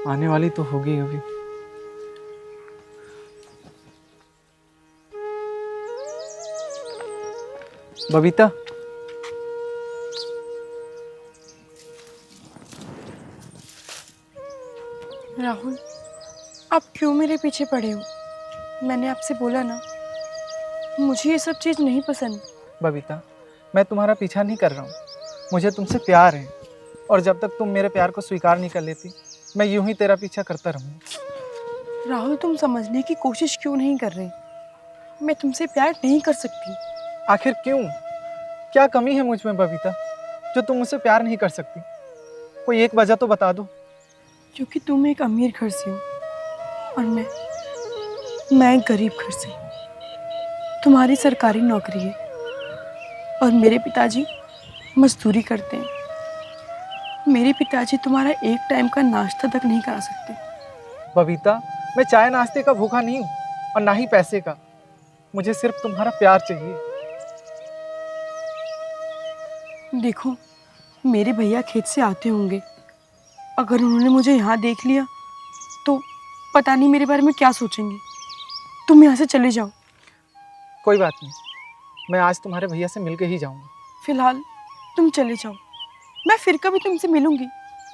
आने वाली तो होगी अभी। बबीता, राहुल, आप क्यों मेरे पीछे पड़े हो? मैंने आपसे बोला ना, मुझे ये सब चीज़ नहीं पसंद। बबीता, मैं तुम्हारा पीछा नहीं कर रहा हूँ। मुझे तुमसे प्यार है, और जब तक तुम मेरे प्यार को स्वीकार नहीं कर लेती, मैं यूं ही तेरा पीछा करता रहूँगा। राहुल, तुम समझने की कोशिश क्यों नहीं कर रहे? मैं तुमसे प्यार नहीं कर सकती। आखिर क्यों? क्या कमी है मुझ में बबीता, जो तुम मुझसे प्यार नहीं कर सकती? कोई एक वजह तो बता दो। क्योंकि तुम एक अमीर घर से हो और मैं एक गरीब घर से। तुम्हारी सरकारी नौकरी है और मेरे पिताजी मजदूरी करते हैं। मेरे पिताजी तुम्हारा एक टाइम का नाश्ता तक नहीं करा सकते। बबीता, मैं चाय नाश्ते का भूखा नहीं हूँ, और ना ही पैसे का। मुझे सिर्फ तुम्हारा प्यार चाहिए। देखो, मेरे भैया खेत से आते होंगे। अगर उन्होंने मुझे यहाँ देख लिया तो पता नहीं मेरे बारे में क्या सोचेंगे। तुम यहाँ से चले जाओ। कोई बात नहीं, मैं आज तुम्हारे भैया से मिलके ही जाऊंगा। फिलहाल तुम चले जाओ। मैं फिर कभी तुमसे मिलूंगी,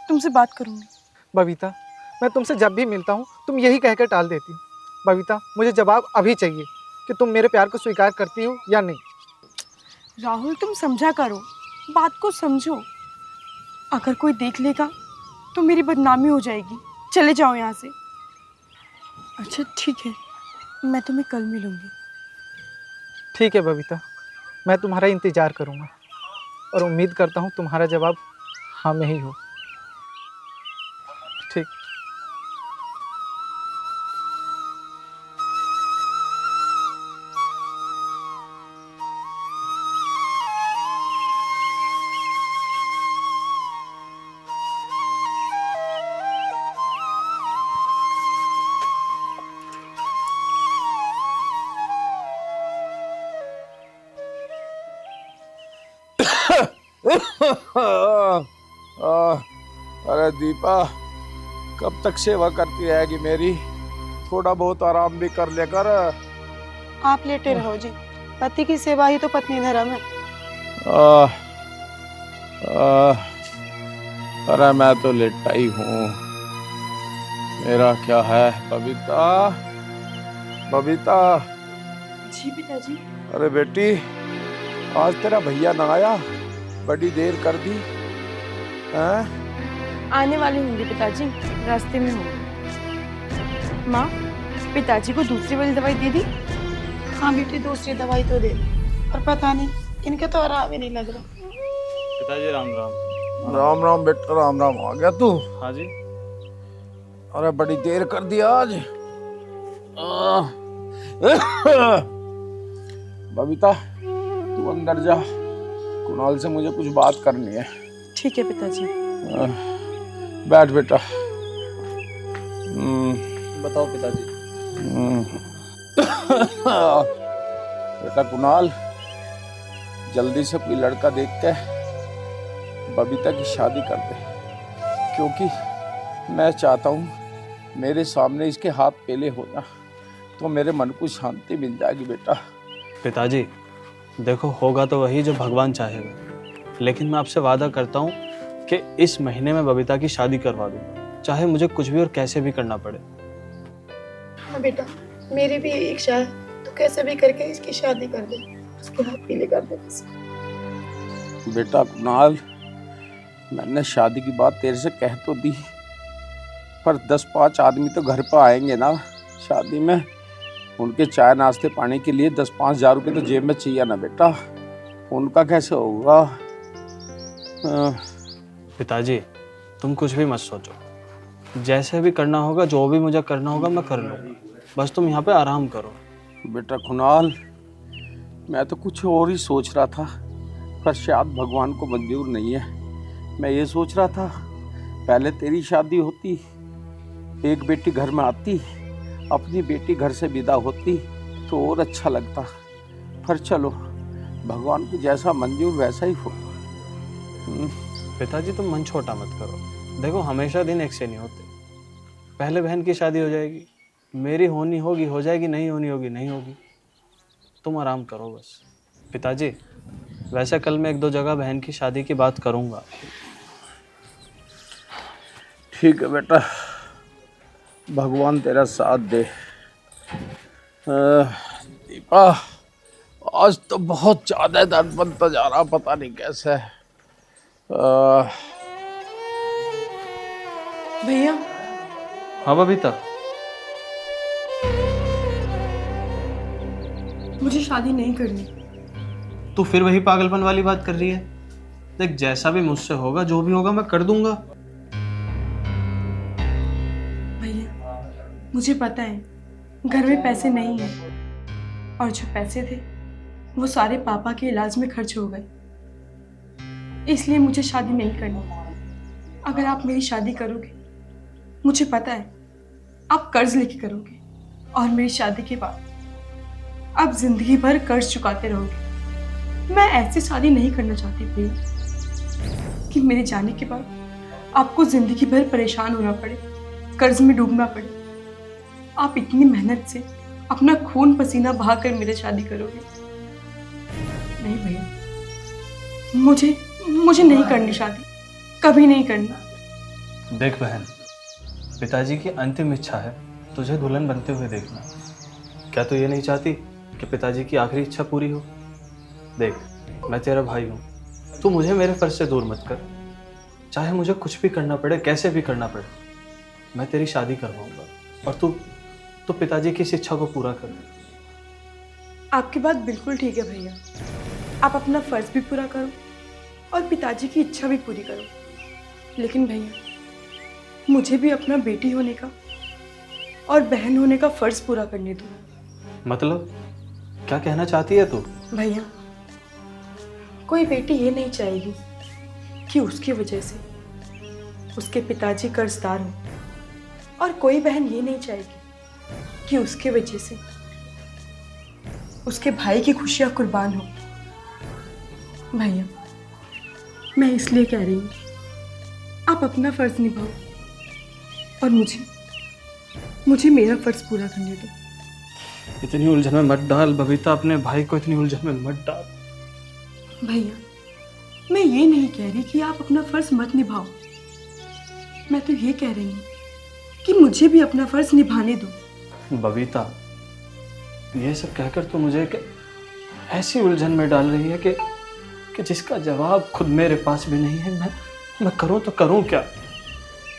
तुमसे बात करूंगी। बबीता, मैं तुमसे जब भी मिलता हूँ तुम यही कहकर टाल देती हो। बबीता, मुझे जवाब अभी चाहिए कि तुम मेरे प्यार को स्वीकार करती हो या नहीं। राहुल, तुम समझा करो, बात को समझो। अगर कोई देख लेगा तो मेरी बदनामी हो जाएगी। चले जाओ यहाँ से। अच्छा ठीक है, मैं तुम्हें कल मिलूंगी। ठीक है बबीता, मैं तुम्हारा इंतज़ार करूँगा, और उम्मीद करता हूँ तुम्हारा जवाब हाँ में ही हो। ठीक। अरे दीपा, कब तक सेवा करती रहेगी मेरी? थोड़ा बहुत आराम भी कर लेकर। आप लेटे रहो जी। पति की सेवा ही तो पत्नी धर्म है। आह, आह, अरे मैं तो लेटा ही हूँ। मेरा क्या है बबीता? बबीता, जी पिताजी। अरे बेटी, आज तेरा भैया ना आया? बड़ी देर कर दी हैं? आने वाले होंगे पिताजी, रास्ते में होंगे। माँ, पिताजी को दूसरी वाली दवाई दे दी? हाँ बेटी, दूसरी दवाई तो दे, पर पता नहीं इनके तो आराम ही नहीं लग रहा। पिताजी राम राम। राम राम बेटा, राम राम। आ गया तू? हाँ जी। अरे बड़ी देर कर दी आज। बबीता, तू अंदर जा, कुणाल से मुझे कुछ बात करनी है। ठीक है पिताजी। बैठ बेटा। बताओ पिताजी। बेटा कुणाल, जल्दी से कोई लड़का देख के बबीता की शादी कर दे, क्योंकि मैं चाहता हूँ मेरे सामने इसके हाथ पहले हो जा, तो मेरे मन को शांति मिल जाएगी बेटा। पिताजी देखो, होगा तो वही जो भगवान चाहेगा, लेकिन मैं आपसे वादा करता हूँ कि इस महीने में बबीता की शादी करवा दूंगा, चाहे मुझे कुछ भी और कैसे भी करना पड़े। हाँ बेटा, मेरी भी यही इच्छा है। तो कैसे भी करके इसकी शादी कर दे, उसके हाथ पीले कर दे बस। बेटा कुणाल, मैंने शादी की बात तेरे से कह तो दी, पर 10-5 आदमी तो घर पर आएंगे ना शादी में। उनके चाय नाश्ते पानी के लिए 10-5 हजार रुपये तो जेब में चाहिए ना बेटा। उनका कैसे होगा? पिताजी तुम कुछ भी मत सोचो, जैसे भी करना होगा, जो भी मुझे करना होगा मैं कर लूँगा, बस तुम यहाँ पे आराम करो। बेटा कुणाल, मैं तो कुछ और ही सोच रहा था, पर शायद भगवान को मंजूर नहीं है। मैं ये सोच रहा था पहले तेरी शादी होती, एक बेटी घर में आती, अपनी बेटी घर से विदा होती तो और अच्छा लगता। पर चलो, भगवान को जैसा मंजूर वैसा ही हो। पिताजी तुम मन छोटा मत करो, देखो हमेशा दिन एक से नहीं होते। पहले बहन की शादी हो जाएगी, मेरी होनी होगी हो जाएगी, नहीं होनी होगी नहीं होगी। तुम आराम करो बस। पिताजी, वैसे कल मैं 1-2 जगह बहन की शादी की बात करूंगा। ठीक है बेटा, भगवान तेरा साथ दे। दीपा, आज तो बहुत ज़्यादा दर्द बनता जा रहा, पता नहीं कैसे। भैया, हाँ बबीता। मुझे शादी नहीं करनी। तू फिर वही पागलपन वाली बात कर रही है। देख, जैसा भी मुझसे होगा, जो भी होगा मैं कर दूंगा। भैया, मुझे पता है घर में पैसे नहीं हैं और जो पैसे थे वो सारे पापा के इलाज में खर्च हो गए, इसलिए मुझे शादी नहीं करनी। अगर आप मेरी शादी करोगे, मुझे पता है आप कर्ज लेके करोगे और मेरी शादी के बाद आप जिंदगी भर कर्ज चुकाते रहोगे। मैं ऐसी शादी नहीं करना चाहती भैया कि मेरे जाने के बाद आपको जिंदगी भर परेशान होना पड़े, कर्ज में डूबना पड़े। आप इतनी मेहनत से अपना खून पसीना बहाकर मेरे शादी करोगे? नहीं भैया, मुझे नहीं करनी शादी, कभी नहीं करनी। देख बहन, पिताजी की अंतिम इच्छा है तुझे दुल्हन बनते हुए देखना। क्या तू ये नहीं चाहती कि पिताजी की आखिरी इच्छा पूरी हो? देख, मैं तेरा भाई हूँ, तू मुझे मेरे फर्ज से दूर मत कर। चाहे मुझे कुछ भी करना पड़े, कैसे भी करना पड़े, मैं तेरी शादी करवाऊंगा और तू पिताजी की इस इच्छा को पूरा कर। आपकी बात बिल्कुल ठीक है भैया, आप अपना फर्ज भी पूरा करो और पिताजी की इच्छा भी पूरी करो। लेकिन भैया, मुझे भी अपना बेटी होने का और बहन होने का फर्ज पूरा करने दो। मतलब क्या कहना चाहती है तू? भैया, कोई बेटी ये नहीं चाहेगी कि उसकी वजह से उसके पिताजी कर्जदार हो, और कोई बहन ये नहीं चाहेगी कि उसके वजह से उसके भाई की खुशियां कुर्बान हो। भैया, मैं इसलिए कह रही हूँ, आप अपना फर्ज निभाओ और मुझे मेरा फर्ज पूरा करने दो। इतनी उलझन में मत डाल बबीता, अपने भाई को इतनी उलझन में मत डाल। भैया, मैं ये नहीं कह रही कि आप अपना फर्ज मत निभाओ, मैं तो ये कह रही हूँ कि मुझे भी अपना फर्ज निभाने दो। बबीता, ये सब कहकर तो मुझे ऐसी उलझन में डाल रही है कि जिसका जवाब खुद मेरे पास भी नहीं है। मैं करूं तो करूं क्या?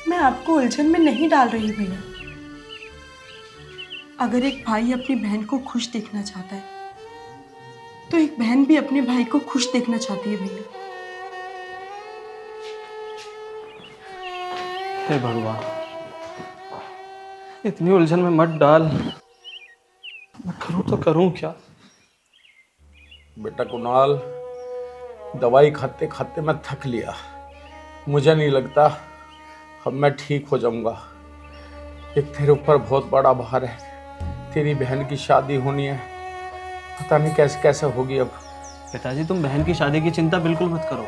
मैं आपको उलझन में नहीं डाल रही भैया। अगर एक भाई अपनी बहन को खुश देखना चाहता है तो एक बहन भी अपने भाई को खुश देखना चाहती है भैया। हे भगवान, इतनी उलझन में मत डाल। मैं करूं तो करूं क्या? बेटा कुणाल, दवाई खाते खाते मैं थक लिया। मुझे नहीं लगता अब मैं ठीक हो जाऊंगा। एक तेरे ऊपर बहुत बड़ा भार है, तेरी बहन की शादी होनी है, पता नहीं कैसे कैसे होगी अब। पिताजी, तुम बहन की शादी की चिंता बिल्कुल मत करो।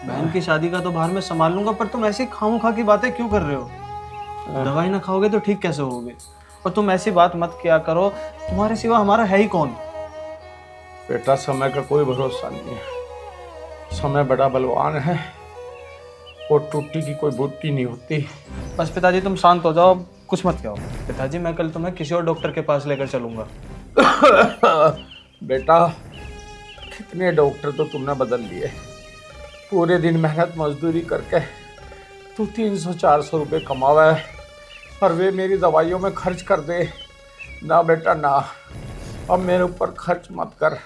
बहन की शादी का तो भार मैं संभाल लूंगा, पर तुम ऐसी खामोखा की बातें क्यों कर रहे हो? दवाई ना खाओगे तो ठीक कैसे होगे? और तुम ऐसी बात मत किया करो, तुम्हारे सिवा हमारा है ही कौन? बेटा, समय का कोई भरोसा नहीं है, समय बड़ा बलवान है और टूटी की कोई बूटी नहीं होती। बस पिताजी, तुम शांत हो जाओ, कुछ मत कहो। पिताजी, मैं कल तुम्हें किसी और डॉक्टर के पास लेकर चलूंगा। बेटा, कितने डॉक्टर तो तुमने बदल लिए। पूरे दिन मेहनत मजदूरी करके तू 300-400 रुपये कमावा है और वे मेरी दवाइयों में खर्च कर दे। ना बेटा ना, अब मेरे ऊपर खर्च मत कर।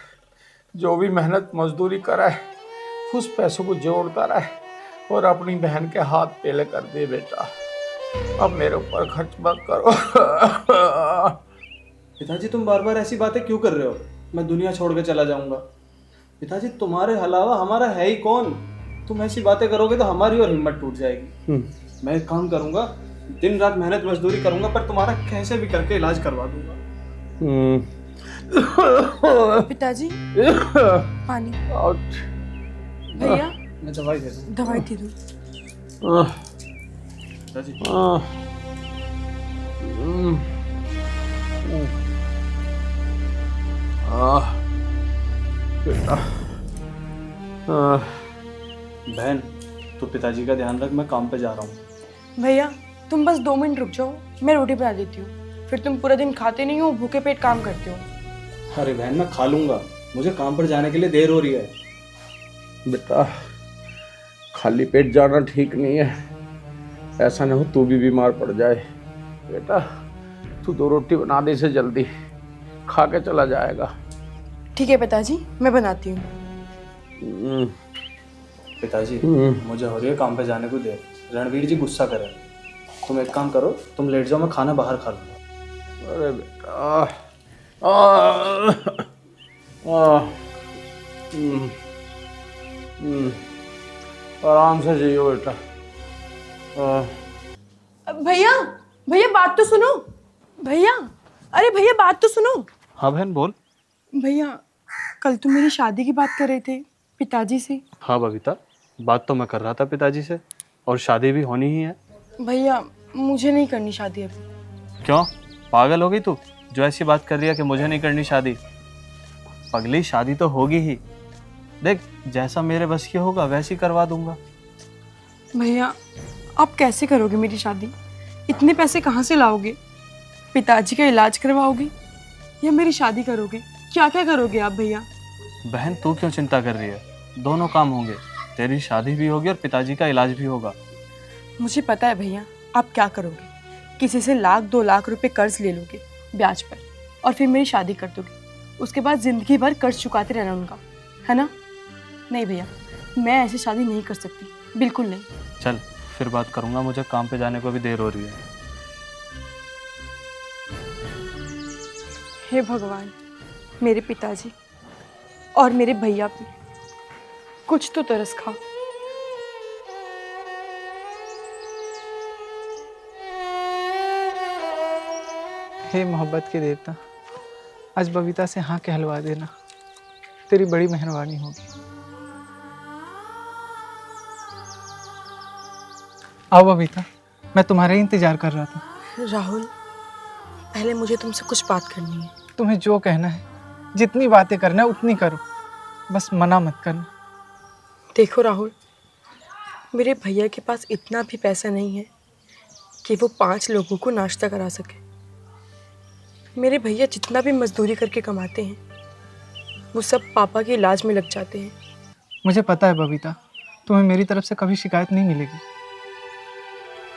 जो भी मेहनत मजदूरी करे उस पैसों को जोड़ता रहे और अपनी बहन के हाथ पेले कर दे। बेटा, अब मेरे ऊपर खर्च मत करो। पिताजी, तुम बार बार ऐसी बातें क्यों कर रहे हो? मैं दुनिया छोड़ के चला जाऊंगा। पिताजी, तुम्हारे अलावा हमारा है ही कौन? तुम ऐसी बातें करोगे तो हमारी और हिम्मत टूट जाएगी। मैं एक काम करूंगा, दिन रात मेहनत मजदूरी करूंगा, पर तुम्हारा कैसे भी करके इलाज करवा दूंगा। पिताजी, पानी। भैया, मैं दवाई दे दूं। दवाई दे दो। पिताजी, बेटा बहन, तू पिताजी का ध्यान रख, मैं काम पे जा रहा हूँ। भैया तुम बस 2 मिनट रुक जाओ, मैं रोटी बना देती हूँ। फिर तुम पूरा दिन खाते नहीं हो, भूखे पेट काम करते हो। अरे बहन, मैं खा लूंगा, मुझे काम पर जाने के लिए देर हो रही है। बेटा खाली पेट जाना ठीक नहीं है, ऐसा ना हो तू भी बीमार पड़ जाए। बेटा तू 2 रोटी बना दे से जल्दी, खा के चला जाएगा। ठीक है पिताजी, मैं बनाती हूँ। पिताजी, मुझे हो रही है काम पे जाने को देर। रणवीर जी गुस्सा करें। तुम एक काम करो, तुम लेट जाओ, मैं खाना बाहर खा लूँगा। अरे बेटा आराम से जियो बेटा। भैया भैया बात तो सुनो। भैया, अरे भैया बात तो सुनो। हाँ बहन बोल। भैया कल तुम मेरी शादी की बात कर रहे थे पिताजी से। हाँ बबीता, बात तो मैं कर रहा था पिताजी से, और शादी भी होनी ही है। भैया मुझे नहीं करनी शादी अभी। क्यों, पागल हो गई तू जो ऐसी बात कर रही है कि मुझे नहीं करनी शादी? पगली, शादी तो होगी ही। देख, जैसा मेरे बस की होगा वैसी करवा दूंगा। भैया आप कैसे करोगे मेरी शादी? इतने पैसे कहाँ से लाओगे? पिताजी का इलाज करवाओगे या मेरी शादी करोगे? क्या क्या करोगे आप भैया? बहन तू क्यों चिंता कर रही है, दोनों काम होंगे। तेरी शादी भी होगी और पिताजी का इलाज भी होगा। मुझे पता है भैया आप क्या करोगे। किसी से 1-2 लाख रुपए कर्ज ले लोगे ब्याज पर, और फिर मेरी शादी कर दोगे। उसके बाद जिंदगी भर कर्ज चुकाते रहना उनका, है ना? नहीं भैया, मैं ऐसी शादी नहीं कर सकती, बिल्कुल नहीं। चल फिर बात करूंगा, मुझे काम पे जाने को भी देर हो रही है। हे भगवान, मेरे पिताजी और मेरे भैया पे कुछ तो तरस खा। हे मोहब्बत के देवता, आज बबीता से हाँ कहलवा देना, तेरी बड़ी मेहरबानी होगी। आओ बबीता, मैं तुम्हारा ही इंतजार कर रहा था। राहुल, पहले मुझे तुमसे कुछ बात करनी है। तुम्हें जो कहना है, जितनी बातें करना है उतनी करो, बस मना मत करना। देखो राहुल, मेरे भैया के पास इतना भी पैसा नहीं है कि वो 5 लोगों को नाश्ता करा सके। मेरे भैया जितना भी मजदूरी करके कमाते हैं वो सब पापा के इलाज में लग जाते हैं। मुझे पता है बबीता, तुम्हें मेरी तरफ से कभी शिकायत नहीं मिलेगी।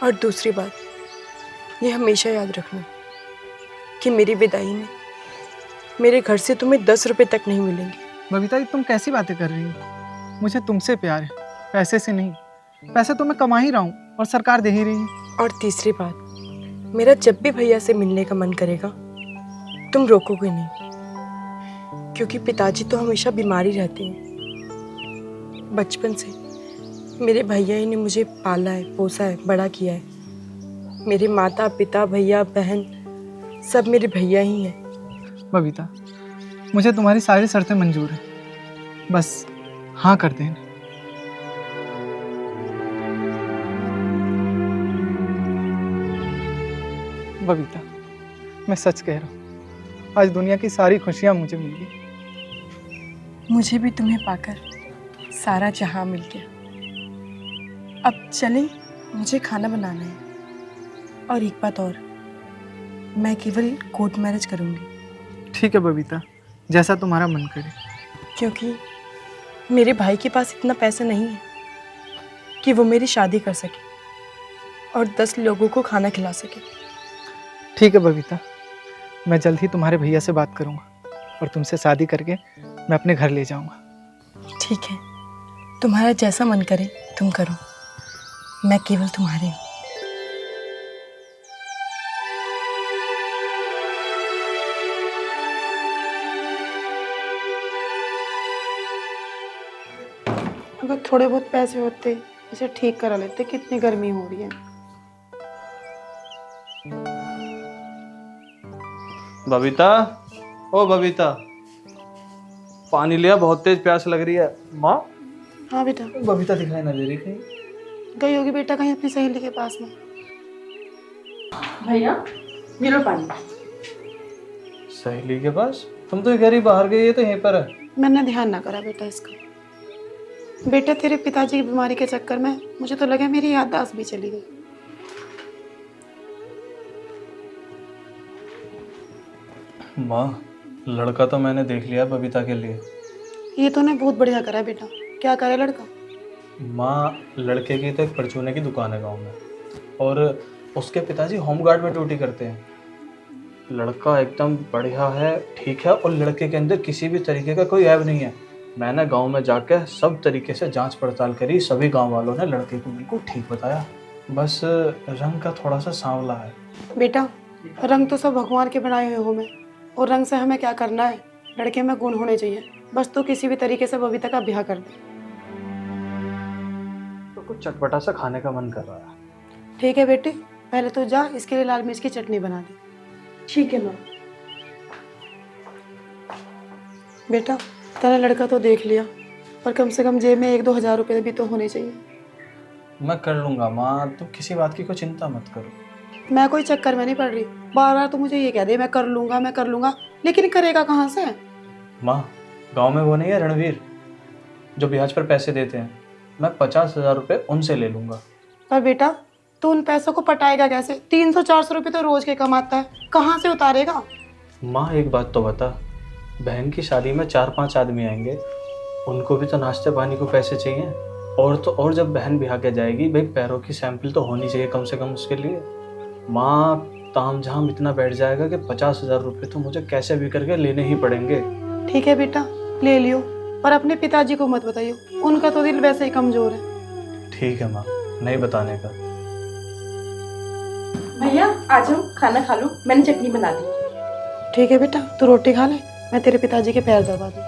और दूसरी बात, ये हमेशा याद रखना कि मेरी विदाई में मेरे घर से तुम्हें 10 रुपए तक नहीं मिलेंगे। बबीता, ये तुम कैसी बातें कर रही हो? मुझे तुमसे प्यार है, पैसे से नहीं। पैसे तो मैं कमा ही रहा हूँ और सरकार दे ही रही है। और तीसरी बात, मेरा जब भी भैया से मिलने का मन करेगा तुम रोकोगे नहीं, क्योंकि पिताजी तो हमेशा बीमार ही रहते हैं। बचपन से मेरे भैया ही ने मुझे पाला है, पोसा है, बड़ा किया है। मेरे माता पिता, भैया बहन सब मेरे भैया ही हैं। बबीता, मुझे तुम्हारी सारी शर्तें मंजूर हैं, बस हाँ कर देना। बबीता, मैं सच कह रहा हूँ, आज दुनिया की सारी खुशियाँ मुझे मिल गई। मुझे भी तुम्हें पाकर सारा जहां मिल गया। अब चलें, मुझे खाना बनाना है। और एक बात और, मैं केवल कोर्ट मैरिज करूंगी। ठीक है बबीता, जैसा तुम्हारा मन करे। क्योंकि मेरे भाई के पास इतना पैसा नहीं है कि वो मेरी शादी कर सके और 10 लोगों को खाना खिला सके। ठीक है बबीता, मैं जल्द ही तुम्हारे भैया से बात करूँगा और तुमसे शादी करके मैं अपने घर ले जाऊँगा। ठीक है, तुम्हारा जैसा मन करे तुम करो, मैं केवल तुम्हारी हूँ। अगर थोड़े बहुत पैसे होते इसे ठीक करा लेते, कितनी गर्मी हो रही है। बबीता, ओ बबीता, पानी लिया, बहुत तेज प्यास लग रही है। माँ, हाँ बेटा, बबीता दिखाई ना दे रही कहीं। गई होगी बेटा कहीं अपनी सहेली के पास में। भैया, मिलो पानी। सहेली के पास? तुम तो घर ही बाहर गई है, तो यहीं पर है। मैंने ध्यान ना करा बेटा इसका। बेटा तेरे पिताजी की बीमारी के चक्कर में मुझे तो लगा मेरी याददाश्त भी चली गई। माँ, लड़का तो मैंने देख लिया बबीता के लिए। ये तूने बहुत बढ़िया करा बेटा। क्या करे लड़का? माँ, लड़के की तो एक परचूने की दुकान है गांव में, और उसके पिताजी होमगार्ड में ड्यूटी करते हैं। लड़का एकदम बढ़िया है, ठीक है, और लड़के के अंदर किसी भी तरीके का कोई ऐब नहीं है। मैंने गांव में जाकर सब तरीके से जांच पड़ताल करी, सभी गांव वालों ने लड़के को बिल्कुल ठीक बताया। बस रंग का थोड़ा सा सांवला है। बेटा रंग तो सब भगवान के बनाए हुए हो में, और रंग से हमें क्या करना है? लड़के में गुण होने चाहिए। बस तू किसी भी तरीके से बबीता का ब्याह कर दे। तो कुछ चटपटा सा खाने का मन कर रहा है। ठीक है बेटे, पहले तो जा इसके लिए लाल मिर्च की चटनी बना दे। ठीक है माँ। बेटा तेरा लड़का तो देख लिया, पर कम से कम जेब में 1-2 हज़ार रुपये भी तो होने चाहिए। मैं कर लूँगा माँ, तुम किसी बात की कोई चिंता मत करो। मैं कोई चक्कर में नहीं पड़ रही। बार बार तो मुझे ये कह दे मैं कर लूँगा, लेकिन करेगा कहाँ से? माँ, गांव में वो नहीं है रणवीर, जो ब्याज पर पैसे देते हैं? मैं 50,000 रुपये उनसे ले लूँगा। पर बेटा तू उन पैसों को पटाएगा कैसे? 300-400 रुपये तो रोज के कमाता है, कहाँ से उतारेगा? माँ, एक बात तो बता, बहन की शादी में 4-5 आदमी आएंगे, उनको भी तो नाश्ते पानी को पैसे चाहिए। और तो और जब बहन ब्याह के जाएगी, भाई पैरों की सैंपल तो होनी चाहिए कम से कम उसके लिए। माँ, ताम झाम इतना बैठ जाएगा कि 50,000 रुपये तो मुझे कैसे भी करके लेने ही पड़ेंगे। ठीक है बेटा ले लियो, पर अपने पिताजी को मत बताइयो, उनका तो दिल वैसे ही कमजोर है। ठीक है माँ, नहीं बताने का। भैया आ जाओ, खाना खा लो, मैंने चटनी बना दी। ठीक है बेटा तू रोटी खा ले, मैं तेरे पिताजी के पैर दबा दूँ।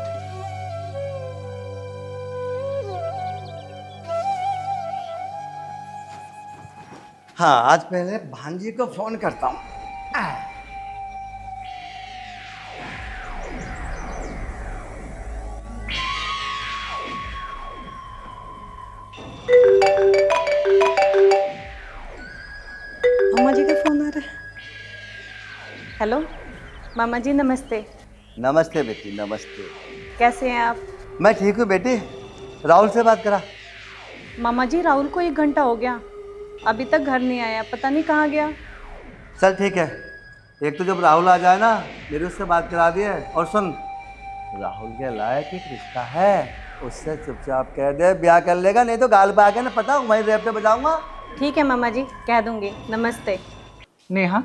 हाँ, आज पहले भांजी को फोन करता हूँ। अम्मा जी का फोन आ रहा है। हेलो मामा जी, नमस्ते। नमस्ते बेटी, नमस्ते। कैसे हैं आप? मैं ठीक हूँ बेटी। राहुल से बात करा? मामा जी, राहुल को 1 घंटा हो गया, अभी तक घर नहीं आया, पता नहीं कहाँ गया। चल ठीक है, एक तो जब राहुल आ जाए ना, मेरी उससे बात करा दिए। और सुन, राहुल के लायक एक रिश्ता है, उससे चुपचाप कह दे ब्याह कर लेगा, नहीं तो गाल पे आके ना पता वहीं रेप पे बजाऊंगा। ठीक है मामा जी, कह दूंगी। नमस्ते। नेहा,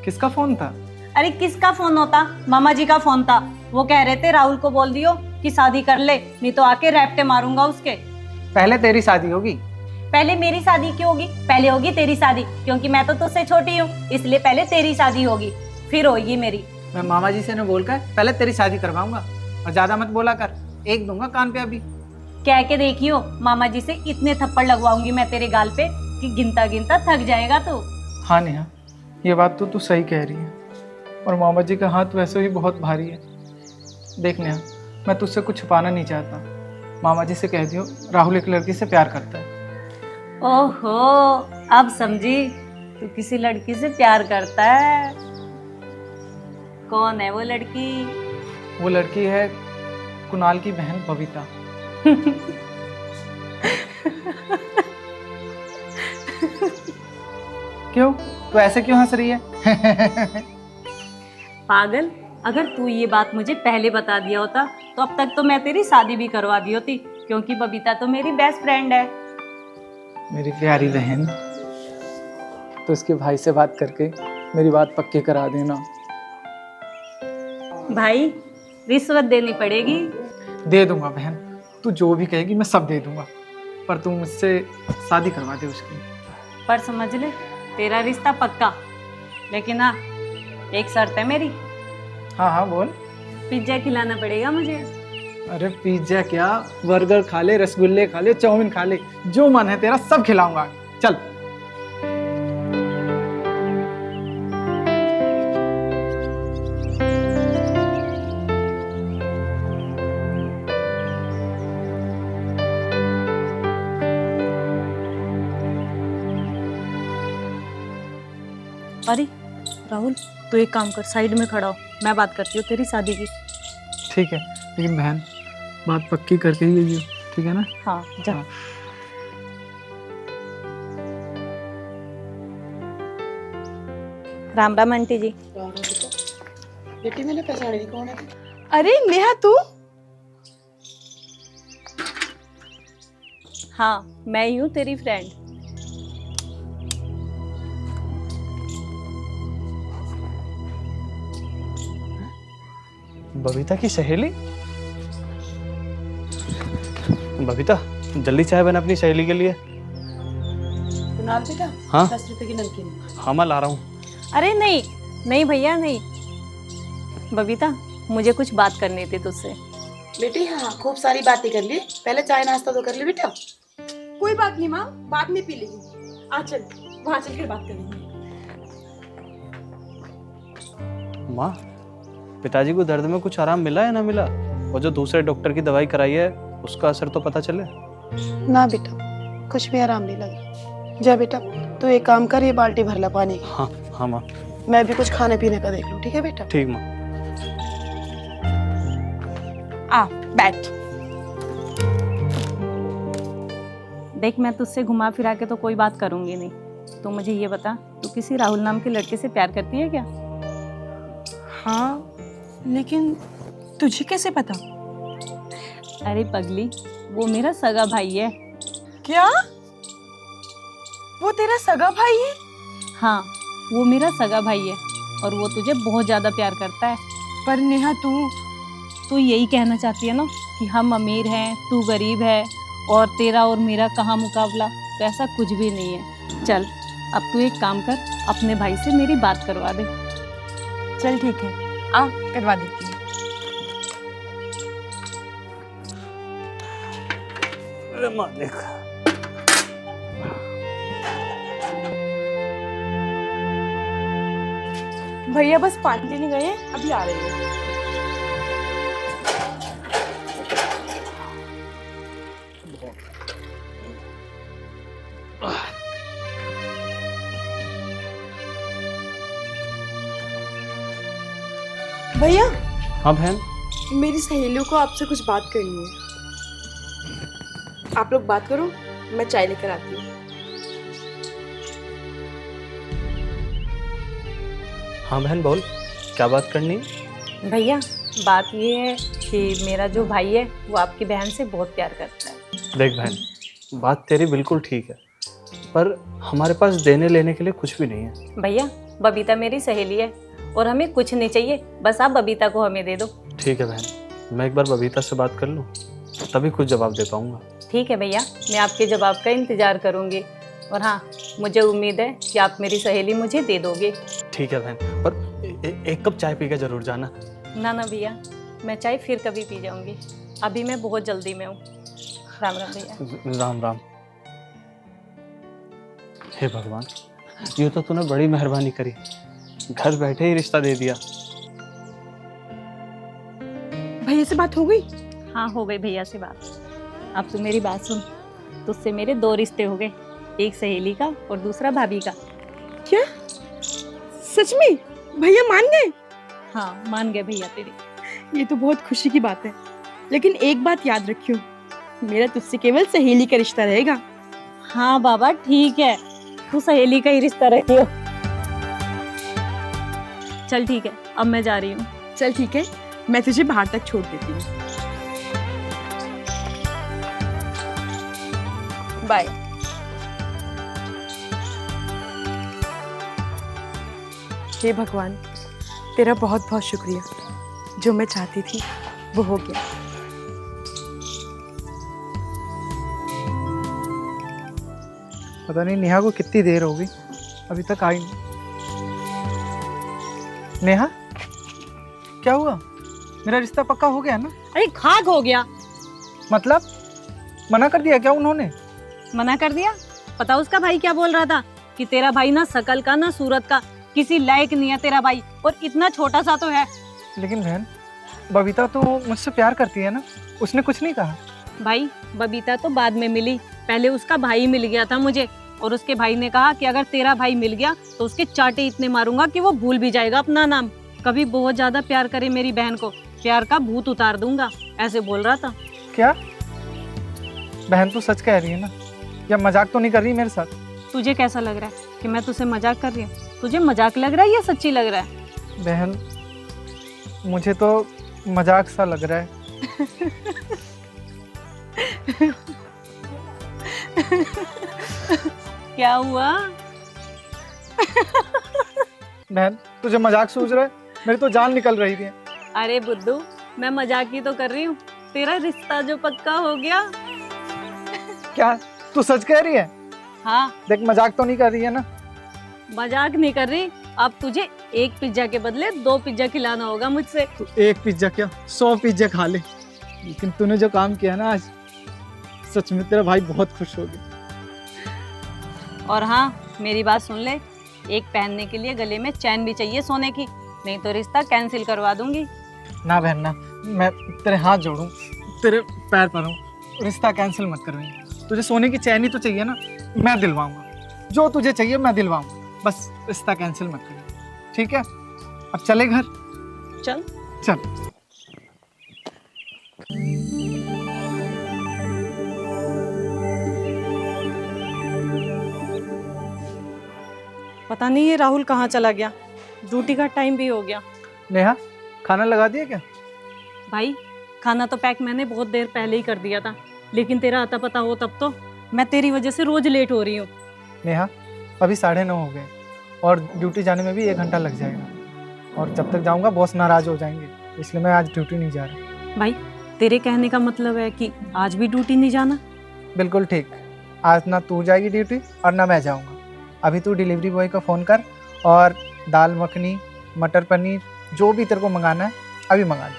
किसका फोन था? अरे किसका फोन होता, मामा जी का फोन था। वो कह रहे थे राहुल को बोल दियो कि शादी कर ले, नहीं तो आके रैप्टे मारूंगा उसके। पहले तेरी शादी होगी। पहले मेरी शादी क्यों होगी? पहले होगी तेरी शादी, क्योंकि मैं तो तुझसे छोटी हूँ, इसलिए पहले तेरी शादी होगी, फिर होगी मेरी। मैं मामा जी से न बोलकर पहले तेरी शादी करवाऊंगा, और ज्यादा मत बोला कर, एक दूंगा कान पे अभी। कह के देखियो, मामा जी से इतने थप्पड़ लगवाऊंगी मैं तेरे गाल पे कि गिनता गिनता थक जाएगा तू। हाँ नेहा, ये बात तो तू सही कह रही है, और मामा जी का हाथ वैसे भी बहुत भारी है। देख नेहा, मैं तुझसे कुछ छुपाना नहीं चाहता। मामा जी से कह दियो राहुल एक लड़की से प्यार करता है। ओहो, अब समझी, तू किसी लड़की से प्यार करता है। कौन है वो लड़की? वो लड़की है कुणाल की बहन बबीता। क्यों, तू ऐसे क्यों हंस रही है? पागल, अगर तू ये बात मुझे पहले बता दिया होता तो अब तक तो मैं तेरी शादी भी करवा दी होती, क्योंकि बबीता तो मेरी बेस्ट फ्रेंड है। मेरी प्यारी बहन, तो इसके भाई से बात करके मेरी बात पक्की करा देना। भाई, रिश्वत देनी पड़ेगी। दे दूंगा बहन, तू जो भी कहेगी मैं सब दे दूंगा, पर तू मुझसे शादी करवा दे उसकी। पर समझ ले, तेरा रिश्ता पक्का, लेकिन हाँ, एक शर्त है मेरी। हाँ हाँ बोल। पिज्जा खिलाना पड़ेगा मुझे। अरे पिज्जा क्या, बर्गर खा ले, रसगुल्ले खा ले, चाउमीन खा ले, जो मन है तेरा सब खिलाऊंगा। चल। अरे राहुल तू एक काम कर, साइड में खड़ा हो, मैं बात करती हूँ तेरी शादी की। ठीक है, लेकिन बहन बात पक्की करके ही गई हो, ठीक है ना? हाँ जा। हाँ। राम राम आंटी जी। बेटी मैंने पहचानी नहीं, कौन है तू? अरे नेहा तू? हाँ मैं ही हूँ तेरी फ्रेंड। बबीता की सहेली? बबीता जल्दी चाय बना अपनी सहेली के लिए। कुणाल बेटा, हाँ? 10 रुपए की नमकीन। हाँ मैं ला रहा हूँ। अरे नहीं नहीं भैया नहीं, बबीता मुझे कुछ बात करनी थी तुझसे। बेटी हाँ, खूब सारी बातें कर ली, पहले चाय नाश्ता तो कर ली बेटा। कोई बात नहीं माँ, बाद में पी लेंगे। आ चल, वहाँ चल कर बात करेंगे। माँ, पिताजी को दर्द में कुछ आराम मिला या ना मिला? और जो दूसरे डॉक्टर की दवाई कराई है उसका असर तो पता चले। ना बेटा, कुछ भी आराम नहीं लगा। जा बेटा, तो एक काम कर, ये बाल्टी भर ला पानी की। हाँ हाँ माँ। मैं भी कुछ खाने पीने का देख लूँ, ठीक है बेटा? ठीक माँ। आ बैठ। देख मैं तुझसे घुमा फिरा के तो कोई बात करूंगी नहीं, तो मुझे ये बता तू किसी राहुल नाम के लड़के से प्यार करती है क्या? हाँ, लेकिन तुझे कैसे पता? अरे पगली, वो मेरा सगा भाई है। क्या? वो तेरा सगा भाई है? हाँ वो मेरा सगा भाई है और वो तुझे बहुत ज्यादा प्यार करता है। पर नेहा तू यही कहना चाहती है ना कि हम अमीर हैं तू गरीब है और तेरा और मेरा कहाँ मुकाबला? तो ऐसा कुछ भी नहीं है। चल अब तू एक काम कर, अपने भाई से मेरी बात करवा दे। चल ठीक है, आ करवा देती हूँ। अरे माँ देख। भैया बस पानी लेने गए हैं, अभी आ रहे हैं। भैया हाँ बहन। मेरी सहेलियों को आपसे कुछ बात करनी है। आप लोग बात करो, मैं चाय लेकर आती हूँ। हाँ बहन बोल, क्या बात करनी है? भैया बात ये है कि मेरा जो भाई है वो आपकी बहन से बहुत प्यार करता है। देख बहन, बात तेरी बिल्कुल ठीक है, पर हमारे पास देने लेने के लिए कुछ भी नहीं है। भैया बबीता मेरी सहेली है और हमें कुछ नहीं चाहिए, बस आप बबीता को हमें दे दो। ठीक है बहन, मैं एक बार बबीता से बात कर लूँ तभी कुछ जवाब दे पाऊँगा। ठीक है भैया, मैं आपके जवाब का इंतजार करूंगी और हाँ मुझे उम्मीद है कि आप मेरी सहेली मुझे दे दोगे। ठीक है बहन, पर एक कप चाय पी के जरूर जाना। ना ना भैया, मैं चाय फिर कभी पी जाऊंगी, अभी मैं बहुत जल्दी में हूँ। राम राम भैया। राम राम। हे भगवान, ये तो तूने बड़ी मेहरबानी करी, घर बैठे ही रिश्ता दे दिया। भैया से बात हो गई? हाँ हो गई भैया से बात। अब तू मेरी बात सुन, तुझसे मेरे 2 रिश्ते हो गए, एक सहेली का और दूसरा भाभी का। क्या सच में? भैया मान गए? हाँ मान गए भैया तेरी। ये तो बहुत खुशी की बात है, लेकिन एक बात याद रखियो, मेरा तुझसे केवल सहेली का रिश्ता रहेगा। हाँ बाबा ठीक है, तू सहेली का ही रिश्ता रखियो। चल ठीक है, अब मैं जा रही हूँ। चल ठीक है, मैं तुझे बाहर तक छोड़ देती हूँ। बाय। हे भगवान, तेरा बहुत बहुत शुक्रिया, जो मैं चाहती थी वो हो गया। पता नहीं नेहा को कितनी देर हो गई, अभी तक आई नहीं। नेहा क्या हुआ? मेरा रिश्ता पक्का हो गया ना? अरे खाक हो गया। मतलब मना कर दिया क्या उन्होंने? मना कर दिया? पता उसका भाई क्या बोल रहा था कि तेरा भाई ना शकल का ना सूरत का, किसी लायक नहीं है तेरा भाई, और इतना छोटा सा तो है। लेकिन बहन, बबीता तो मुझसे प्यार करती है ना, उसने कुछ नहीं कहा। भाई बबीता तो बाद में मिली, पहले उसका भाई मिल गया था मुझे, और उसके भाई ने कहा कि अगर तेरा भाई मिल गया तो उसके चाटे इतने मारूंगा कि वो भूल भी जाएगा अपना नाम। कभी बहुत ज्यादा प्यार करे मेरी बहन को, प्यार का भूत उतार दूंगा, ऐसे बोल रहा था। क्या बहन तो सच कह रही है ना? या मजाक तो नहीं कर रही मेरे साथ? तुझे कैसा लग रहा है कि मैं तुझसे मजाक कर रही हूँ? तुझे मजाक लग रहा है या सच्ची लग रहा है? बहन मुझे तो मजाक सा लग रहा है। क्या हुआ? बहन तुझे मजाक सूझ रहा है? मेरी तो जान निकल रही थी। अरे बुद्धू, मैं मजाक ही तो कर रही हूँ। तेरा रिश्ता जो पक्का हो गया। क्या तू सच कह रही है? हाँ, देख मजाक तो नहीं कर रही है ना? मजाक नहीं कर रही। अब तुझे एक पिज्जा के बदले 2 पिज्जा खिलाना होगा मुझसे। तू एक पिज्जा क्या 100 पिज्जा खा ले, लेकिन तूने जो काम किया ना आज, सच में तेरा भाई बहुत खुश हो गया। और हाँ, मेरी बात सुन ले, एक पहनने के लिए गले में चैन भी चाहिए सोने की, नहीं तो रिश्ता कैंसिल करवा दूंगी। ना बहन ना, मैं तेरे हाथ जोड़ूं, तेरे पैर पर हूँ, रिश्ता कैंसिल मत कर रही। तुझे सोने की चैन ही तो चाहिए ना, मैं दिलवाऊंगा। जो तुझे चाहिए मैं दिलवाऊंगा, बस रिश्ता कैंसिल मत करिए, ठीक है? अब चले घर? चल। चल। पता नहीं ये राहुल कहाँ चला गया, ड्यूटी का टाइम भी हो गया। नेहा खाना लगा दिया क्या? भाई खाना तो पैक मैंने बहुत देर पहले ही कर दिया था, लेकिन तेरा आता पता हो तब तो। मैं तेरी वजह से रोज लेट हो रही हूँ। नेहा अभी 9:30 हो गए और ड्यूटी जाने में भी 1 घंटा लग जाएगा, और जब तक जाऊंगा बॉस नाराज हो जाएंगे, इसलिए मैं आज ड्यूटी नहीं जा रहा। भाई तेरे कहने का मतलब है कि आज भी ड्यूटी नहीं जाना? बिल्कुल ठीक, आज ना तू जाएगी ड्यूटी और ना मैं जाऊंगा। अभी तू डिलीवरी बॉय को फ़ोन कर और दाल मखनी, मटर पनीर, जो भी तेरे को मंगाना है अभी मंगा ले।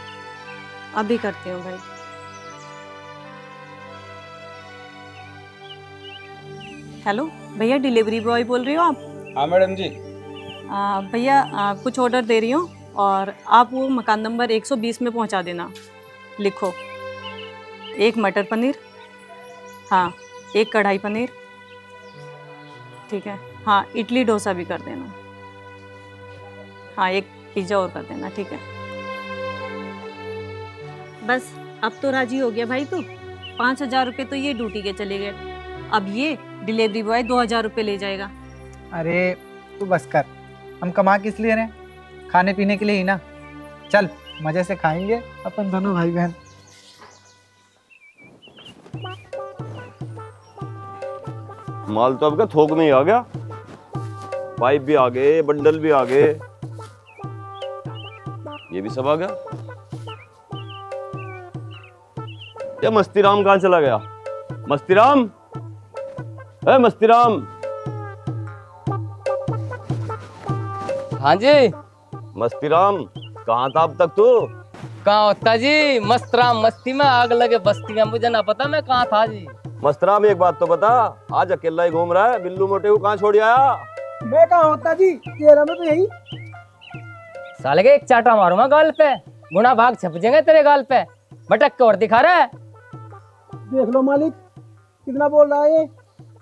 अभी करती हूँ भाई। हेलो भैया, डिलीवरी बॉय बोल रही हो आप? हाँ मैडम जी। भैया कुछ ऑर्डर दे रही हूँ और आप वो मकान नंबर 120 में पहुँचा देना। लिखो, 1 मटर पनीर, हाँ 1 कढ़ाई पनीर, ठीक है। हाँ इडली डोसा भी कर देना। हाँ 1 पिज़्ज़ा और कर देना, ठीक है। बस अब तो राजी हो गया भाई तू। 5,000 रुपये तो ये ड्यूटी के चले गए, अब ये डिलीवरी बॉय 2,000 रुपये ले जाएगा। अरे तू बस कर, हम कमा किस लिए रहे? खाने पीने के लिए ही ना। चल मज़े से खाएंगे अपन दोनों भाई बहन। माल तो आपका थोक में ही आ गया, पाइप भी आ गए, बंडल भी आ गए, ये भी सब आ गया। ये मस्तीराम कहाँ चला गया? मस्तीराम, ए मस्तीराम। हाँ जी। मस्तीराम कहाँ था अब तक तू? कहाँ होता जी, मस्त राम मस्ती में आग लगे बस्तियां, मुझे ना पता मैं कहाँ था जी। मस्तराम एक बात तो बता, आज अकेला ही घूम रहा है, बिल्लू मोटे को कहाँ छोड़ आया? मैं कहाँ होता जी, तेरा में तो यही। साले के एक चाटा मारूंगा गाल पे, गुना भाग छप जाएंगे तेरे गाल पे। भटक के और दिखा रहा है। देख लो मालिक कितना बोल रहा है ये,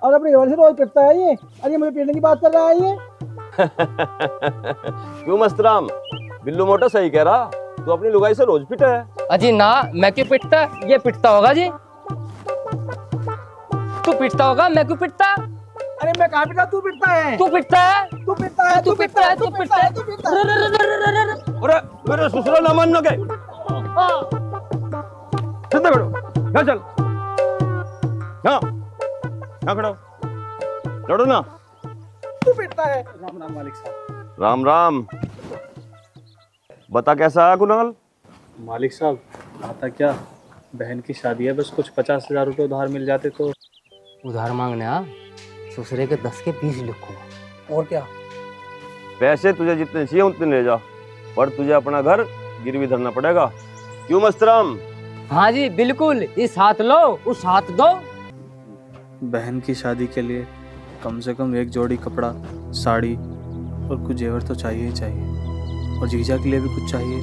और अपने घर से रोज पिटता है ये, अरे मुझे पीटने की बात कर रहा है ये। क्यों मस्तराम, बिल्लू मोटा सही कह रहा, तू अपनी लुगाई से रोज पिटा है। अजी ना, मैं क्यों पिटता, ये पिटता होगा जी। तू पिटता होगा, मैं क्यों पिटता? अरे मैं कहाँ पिटा, तू पिटता है। तू पिटता है, तू पिटता है, तू पिटता है, तू पिटता है, तू पिटता है। अरे मेरे ससुराल ना मानना के सीधे खड़ो, यहाँ चल, यहाँ खड़ो, लड़ो ना। तू पिटता है। राम राम मालिक साहब। राम राम। बता कैसा आया कुणाल? मालिक साहब आता क्या, बहन की शादी है, बस कुछ 50,000 रुपये उधार मिल जाते तो। उधार मांगने आ, ससुरे के 10 के 20 लिखूंगा। और क्या, पैसे तुझे जितने चाहिए उतने ले जा, पर तुझे अपना घर गिरवी धरना पड़ेगा। क्यों मस्तराम? हाँ जी बिल्कुल, इस हाथ लो उस हाथ दो। बहन की शादी के लिए कम से कम 1 जोड़ी कपड़ा, साड़ी और कुछ जेवर तो चाहिए ही चाहिए, और जीजा के लिए भी कुछ चाहिए,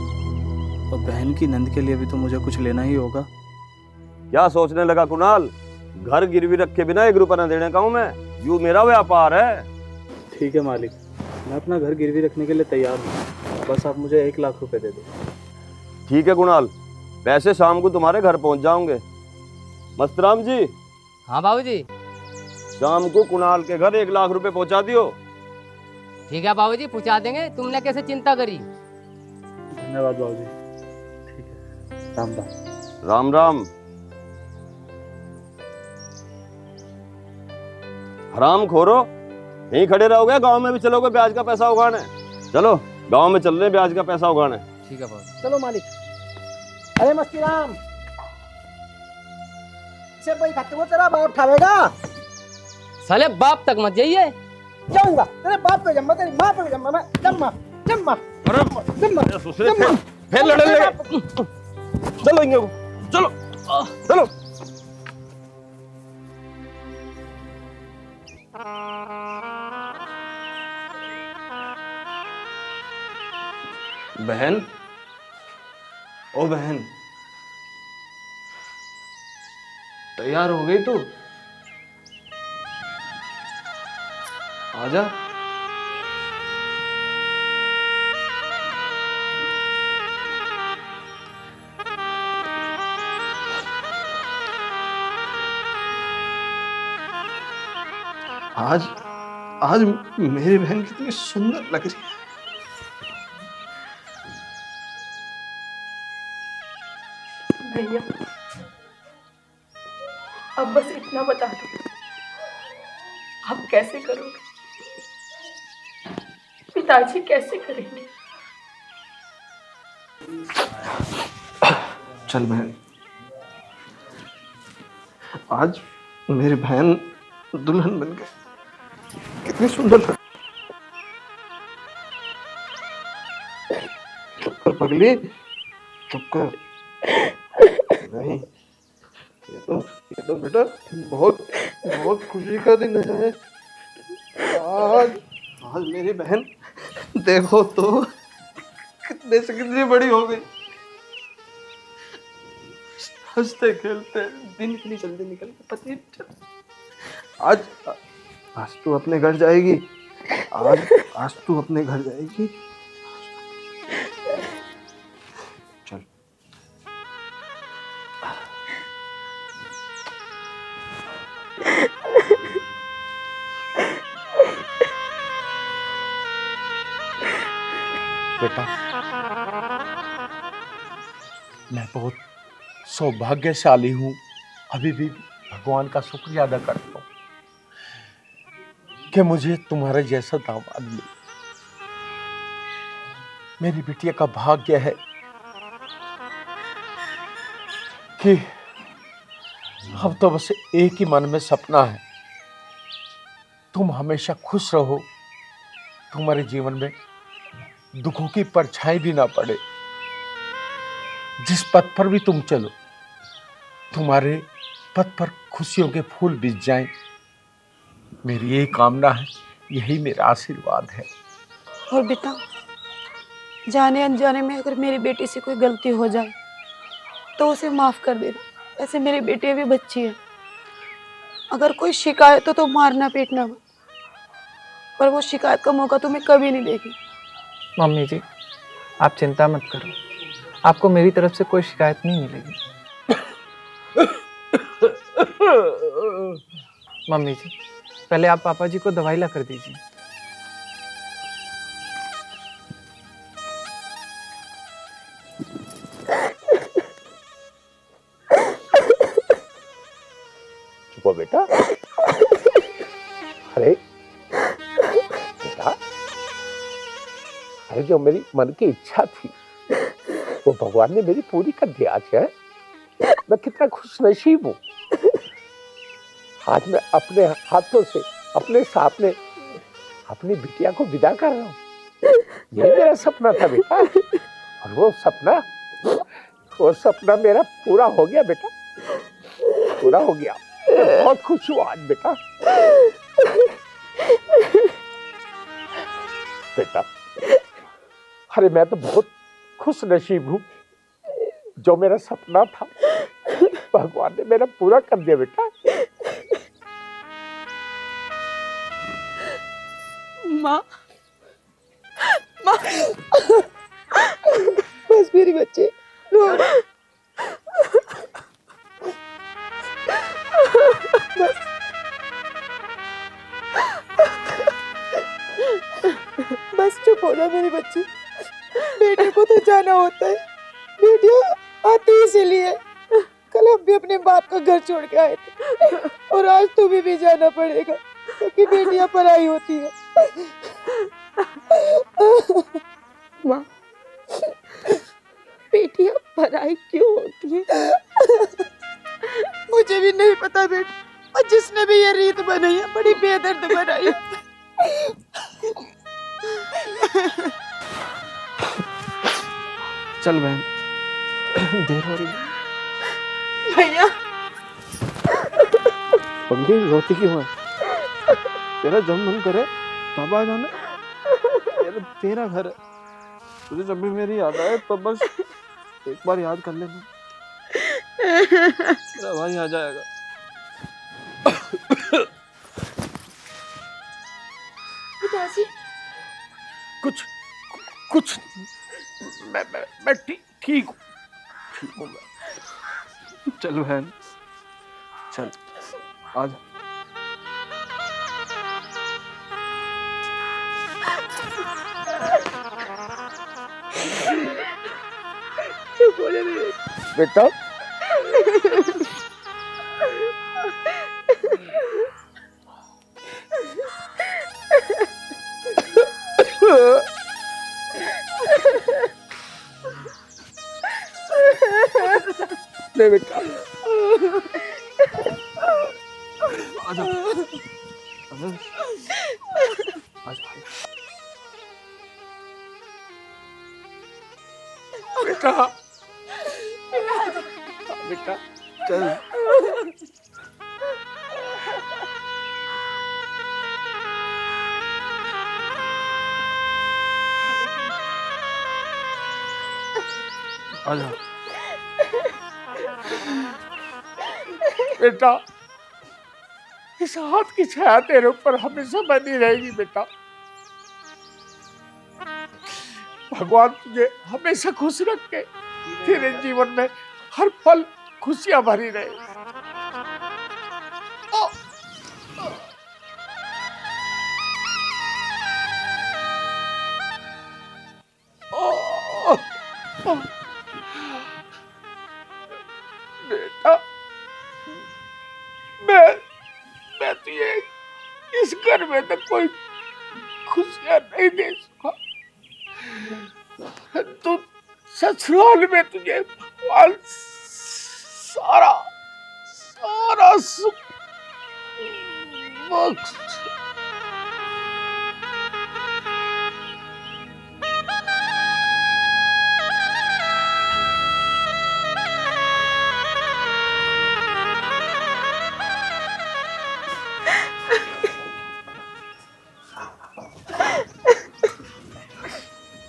और बहन की नंद के लिए भी तो मुझे कुछ लेना ही होगा। क्या सोचने लगा कुणाल, घर गिरवी रखे बिना 1 रुपया न देने का हूं मैं, यूँ मेरा व्यापार है। ठीक है मालिक, मैं अपना घर गिरवी रखने के लिए तैयार हूँ, बस आप मुझे 1 लाख रुपए दे दो। ठीक है कुणाल, पैसे शाम को तुम्हारे घर पहुंच जाओगे। मस्तराम जी, हाँ बाबूजी। शाम को कुणाल के घर 1 लाख रुपए पहुंचा दियो। ठीक है बाबूजी, पूछा देंगे, तुमने कैसे चिंता करी। धन्यवाद बाबूजी। ठीक है, राम राम। राम राम। हराम खोरो, यहीं खड़े रहोगे, गांव में भी चलोगे ब्याज का पैसा उगाने? चलो गांव में चल रहे हैं ब्याज का पैसा उगाने। ठीक है बाबूजी। चलो मालिक। अरे मस्ती राम, इसे भाई खाते को तेरा बाप उठावेगा। साले बाप तक मत जाइए। जाऊंगा तेरे बाप पे जम्मा, तेरी माँ पे जम्मा, मैं जम्मा जम्मा जम्मा जम्मा। फिर लड़ने लगे। चलो इंगे को, चलो चलो। बहन, ओ बहन, तैयार हो गई तू? आजा। आज मेरी बहन कितनी सुंदर लग रही है। भैया, अब बस इतना बता दो, आप कैसे करोगे? पिताजी कैसे करेंगे? चल बहन, आज मेरी बहन दुल्हन बन गई, कितनी सुंदर लग। चुप कर पगली, चुप कर। नहीं, ये तो बेटा बहुत बहुत खुशी का दिन है। आज आज मेरी बहन देखो तो कितने से कितनी बड़ी हो गई। हंसते खेलते दिन इतनी जल्दी निकलते पता नहीं चला। आज तू अपने घर जाएगी। आज तू अपने घर जाएगी। चल। बेटा, मैं बहुत सौभाग्यशाली हूँ, अभी भी भगवान का शुक्रिया अदा करता हूँ कि मुझे तुम्हारे जैसा दामाद मिला। मेरी बिटिया का भाग्य है कि अब तो बस एक ही मन में सपना है, तुम हमेशा खुश रहो, तुम्हारे जीवन में दुखों की परछाई भी ना पड़े। जिस पथ पर भी तुम चलो, तुम्हारे पथ पर खुशियों के फूल बिछ जाएं, मेरी यही कामना है, यही मेरा आशीर्वाद है। और बेटा, जाने अनजाने में अगर मेरी बेटी से कोई गलती हो जाए तो उसे माफ़ कर देना। ऐसे मेरी बेटी भी बच्ची है, अगर कोई शिकायत हो तो मारना पीटना मत, पर वो शिकायत का मौका तुम्हें कभी नहीं देगी। मम्मी जी, आप चिंता मत करो, आपको मेरी तरफ से कोई शिकायत नहीं मिलेगी। मम्मी जी, पहले आप पापा जी को दवाई ला कर दीजिए। चुप हो बेटा। अरे बेटा, अरे जो मेरी मन की इच्छा थी वो भगवान ने मेरी पूरी कर दी। आज है, मैं कितना खुश नसीब हूँ। आज मैं अपने हाथों से, अपने सामने अपनी बिटिया को विदा कर रहा हूँ। ये मेरा सपना था बेटा, और वो सपना मेरा पूरा हो गया बेटा, पूरा हो गया। मैं बहुत खुश हूँ आज बेटा। बेटा, अरे मैं तो बहुत खुश नसीब हूँ, जो मेरा सपना था भगवान ने मेरा पूरा कर दिया बेटा। माँ माँ बस मेरी बच्चे रो रहे। बस चुप हो जा मेरी बच्ची। बेटे को तो जाना होता है, बेटियां आती ही इसीलिए। कल हम भी अपने बाप का घर छोड़ के आए थे और आज तुम्हें भी जाना पड़ेगा क्योंकि बेटियां पराई होती है। माँ, बेटियां पराई क्यों होती है? मुझे भी नहीं पता बेटा, और जिसने भी ये रीत बनाई है बड़ी बेदर्द बनाई है। चल बहन, देर हो रही है। भैया पंगी रोती क्यों है? तेरा जब मन करे तब आ जाना, तेरा घर है। तुझे जब भी मेरी याद आए तो बस एक बार याद कर लेना, तेरा भाई आ जाएगा। पिताजी, कुछ मैं ठीक हूँ मैं। चल बहन, चल आ जा। चुप हो जा मेरे बेटा ले बेटा, आ जा, आ जा, आ जा। बेटा बेटा चल। आ जा बेटा, इस हाथ की छाया तेरे ऊपर हमेशा बनी रहेगी बेटा। भगवान तुझे हमेशा खुश रखे, तेरे जीवन में हर पल खुशियां भरी रहे। बेटा, मैं तुझे इस घर में तो कोई खुशियां नहीं दे सका। तू ससुराल में तुझे भगवान सारा सुख बख्श।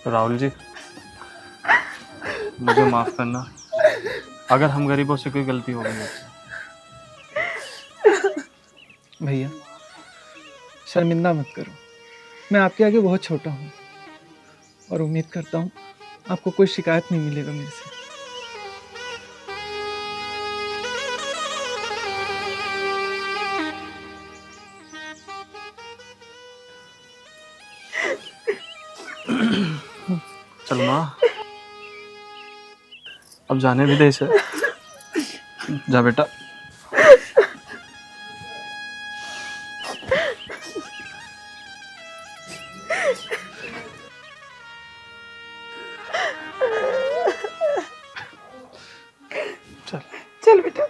राहुल जी, मुझे माफ करना अगर हम गरीबों से कोई गलती हो गई मुझसे। भैया शर्मिंदा मत करो, मैं आपके आगे बहुत छोटा हूँ और उम्मीद करता हूँ आपको कोई शिकायत नहीं मिलेगा मेरे से। चल माँ, अब जाने भी दे इसे। जा बेटा। चल चल बेटा।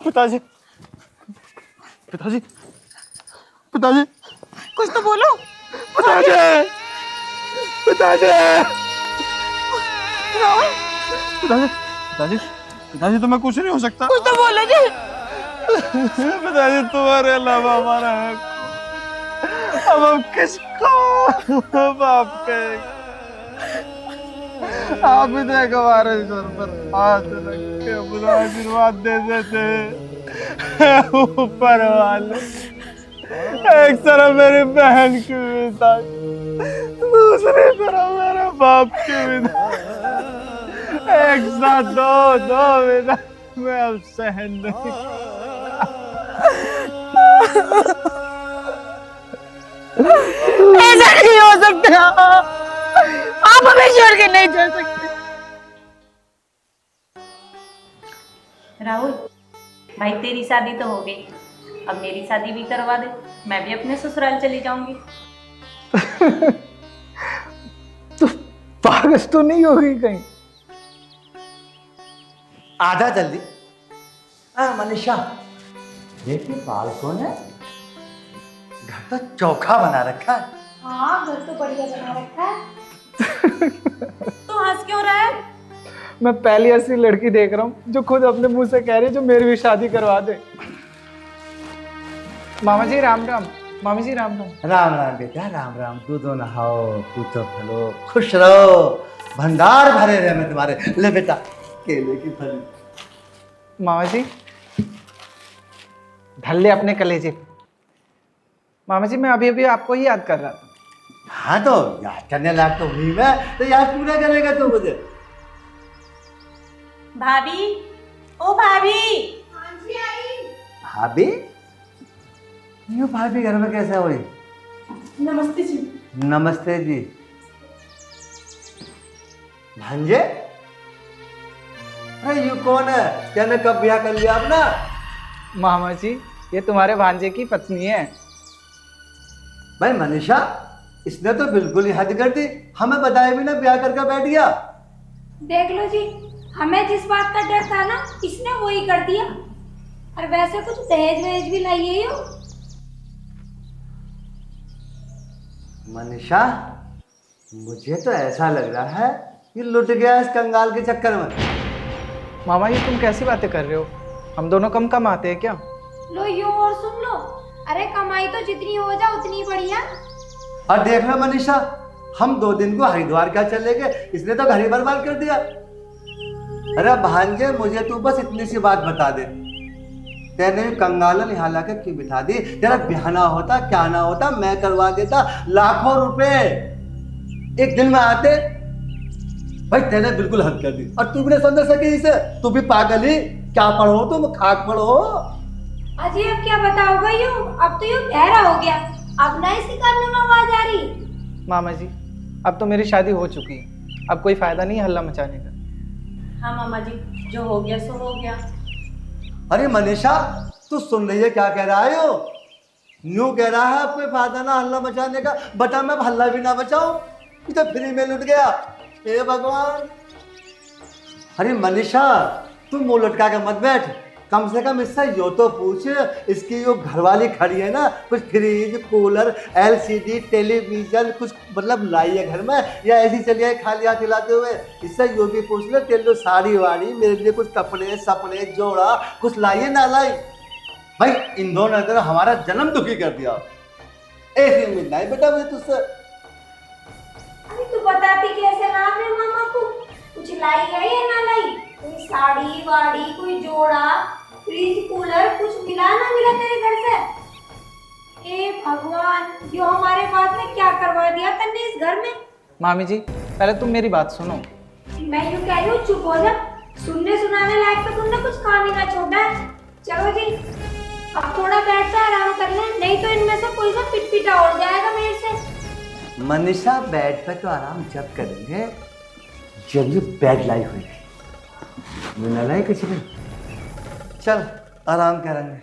पिताजी, पिताजी, पिताजी, कुछ तो बोलो। पिताजी, पिताजी, राहुल, पिताजी, पिताजी, पिताजी, तुम्हें कुछ नहीं हो सकता। कुछ तो बोलो जी। पिताजी, तुम्हारे अलावा हमारा है। अब हम किसको आपके आप ही देख हमारे सर पर हाथ रख के अपना आशीर्वाद दे देते। ऊपर वाले एक तरफ मेरी बहन की विदा, दूसरी तरफ मेरे बाप की विदा, एक साथ दो दो विदा मैं अब सहन नहीं। ऐसा नहीं हो सकता। आप हमें छोड़ के नहीं जा सकते। राहुल भाई, तेरी शादी तो हो गई, अब मेरी शादी भी करवा दे, मैं भी अपने ससुराल चली जाऊंगी। तो पागल तो नहीं होगी कहीं? आधा जल्दी। मनीषा, देखिए बाल कौन है? घर तो चोखा बना रखा है। हाँ, घर तो बढ़िया बना रखा है। तू हंस क्यों रहा है? मैं पहली ऐसी लड़की देख रहा हूँ जो खुद अपने मुंह से कह रही है जो मेरी भी शादी करवा दे। मामा जी राम राम। मामी जी राम राम। राम राम बेटा, राम राम। दूधो नहाओ, पूछो फलो, खुश रहो, भंडार भरे रहे मैं तुम्हारे। ले बेटा केले की फली। मामा जी ढल्ले अपने कलेजे पे। मामा जी मैं अभी अभी आपको ही याद कर रहा था। हाँ तो याद करने लायक तो हुई मैं, तो याद पूरा करेगा तो मुझे। भाभी, ओ भाभी। भाभी? यूँ भाभी घर में कैसे हुई? नमस्ते जी। नमस्ते जी। भांजे? अरे यू कौन है? क्या ने कब ब्याह कर लिया अपना? मामा जी ये तुम्हारे भांजे की पत्नी है। भाई मनीषा, इसने तो बिल्कुल ही हद कर दी, हमें बताए भी ना ब्याह करके बैठ गया। देख लो जी, हमें जिस बात का डर था ना, इसने वो ही कर दिया। और वैसे कुछ दहेज वहेज भी लाइए हो। मनीषा, मुझे तो ऐसा लग रहा है कि लुट गया इस कंगाल के चक्कर में। मामा ये तुम कैसी बातें कर रहे हो? हम दोनों कम कमाते हैं क्या? लो यूं और सुन लो। अरे कमाई तो जितनी हो जाए उतनी बढ़िया। और देख लो मनीषा, हम 2 दिन को हरिद्वार क्या चले गए, इसने तो घर ही बर्बाद कर दिया। अरे भांजे, मुझे तू बस इतनी सी बात बता दे, तेने कंगालन यहाँ लाके क्यों बिठा दी? तेरा ब्याहना होता, क्या ना होता, मैं करवा देता। लाखों रुपए एक दिन में आते। भाई तेने बिल्कुल हद कर दी। और तू भी नहीं समझ सकी इसे? तू भी पागल ही। क्या पढ़ो तुम? खाक पढ़ो। अजी अब क्या बताओगे यूं? अब तो यूं गहरा हो गया, अब ना इसके कान में आवाज आ रही। मामा जी अब तो मेरी शादी हो चुकी है, अब कोई फायदा नहीं है हल्ला मचाने का। हाँ मामा जी, जो हो गया सो हो गया। अरे मनीषा, तू सुन रही है क्या कह रहा है? यो न्यू कह रहा है कोई फायदा ना हल्ला मचाने का। बता मैं हल्ला भी ना बचाऊं, तो फ्री में लुट गया। हे भगवान। अरे मनीषा, तू मुंह लटका के मत बैठ, कम से कम इससे यो तो पूछ, इसकी जो घरवाली खड़ी है ना, कुछ फ्रिज, कूलर, एलसीडी, टेलीविजन कुछ मतलब लाई है घर में, या ऐसी चली है खाली हाथ खिलाते हुए? इससे यो भी पूछ ले, तेरे लिए साड़ी वाड़ी, मेरे लिए कुछ कपड़े सपड़े जोड़ा कुछ लाई है ना लाई? भाई इन दोनों ने हमारा जन्म दुखी कर दिया। ऐसी उम्मीद नहीं बेटा मुझे तुझसे। अरे तू बताती कैसे ना अपने मामा को? कुछ लाई है या ना लाई? कोई साड़ी वाड़ी, कोई जोड़ा, फ्रिज, कूलर कुछ मिला ना मिला तेरे घर से? ए भगवान, जो हमारे बाद में क्या करवा दिया तन्ने इस घर में। मामी जी पहले तुम मेरी बात सुनो। मैं यूं कह रही हूँ चुप हो जा। सुनने सुनाने लायक तो तुमने कुछ काम ही ना छोड़ा है। चलो जी, अब थोड़ा बैठ कर आराम कर ले, नहीं तो इनमें से कोई सा पिटपिटा उड़ जाएगा मेरे से। मनीषा, बेड पे तो आराम जब करेंगे जब ये बेड लाई हुई थी। न लाई कुछ नहीं। चल आराम करेंगे।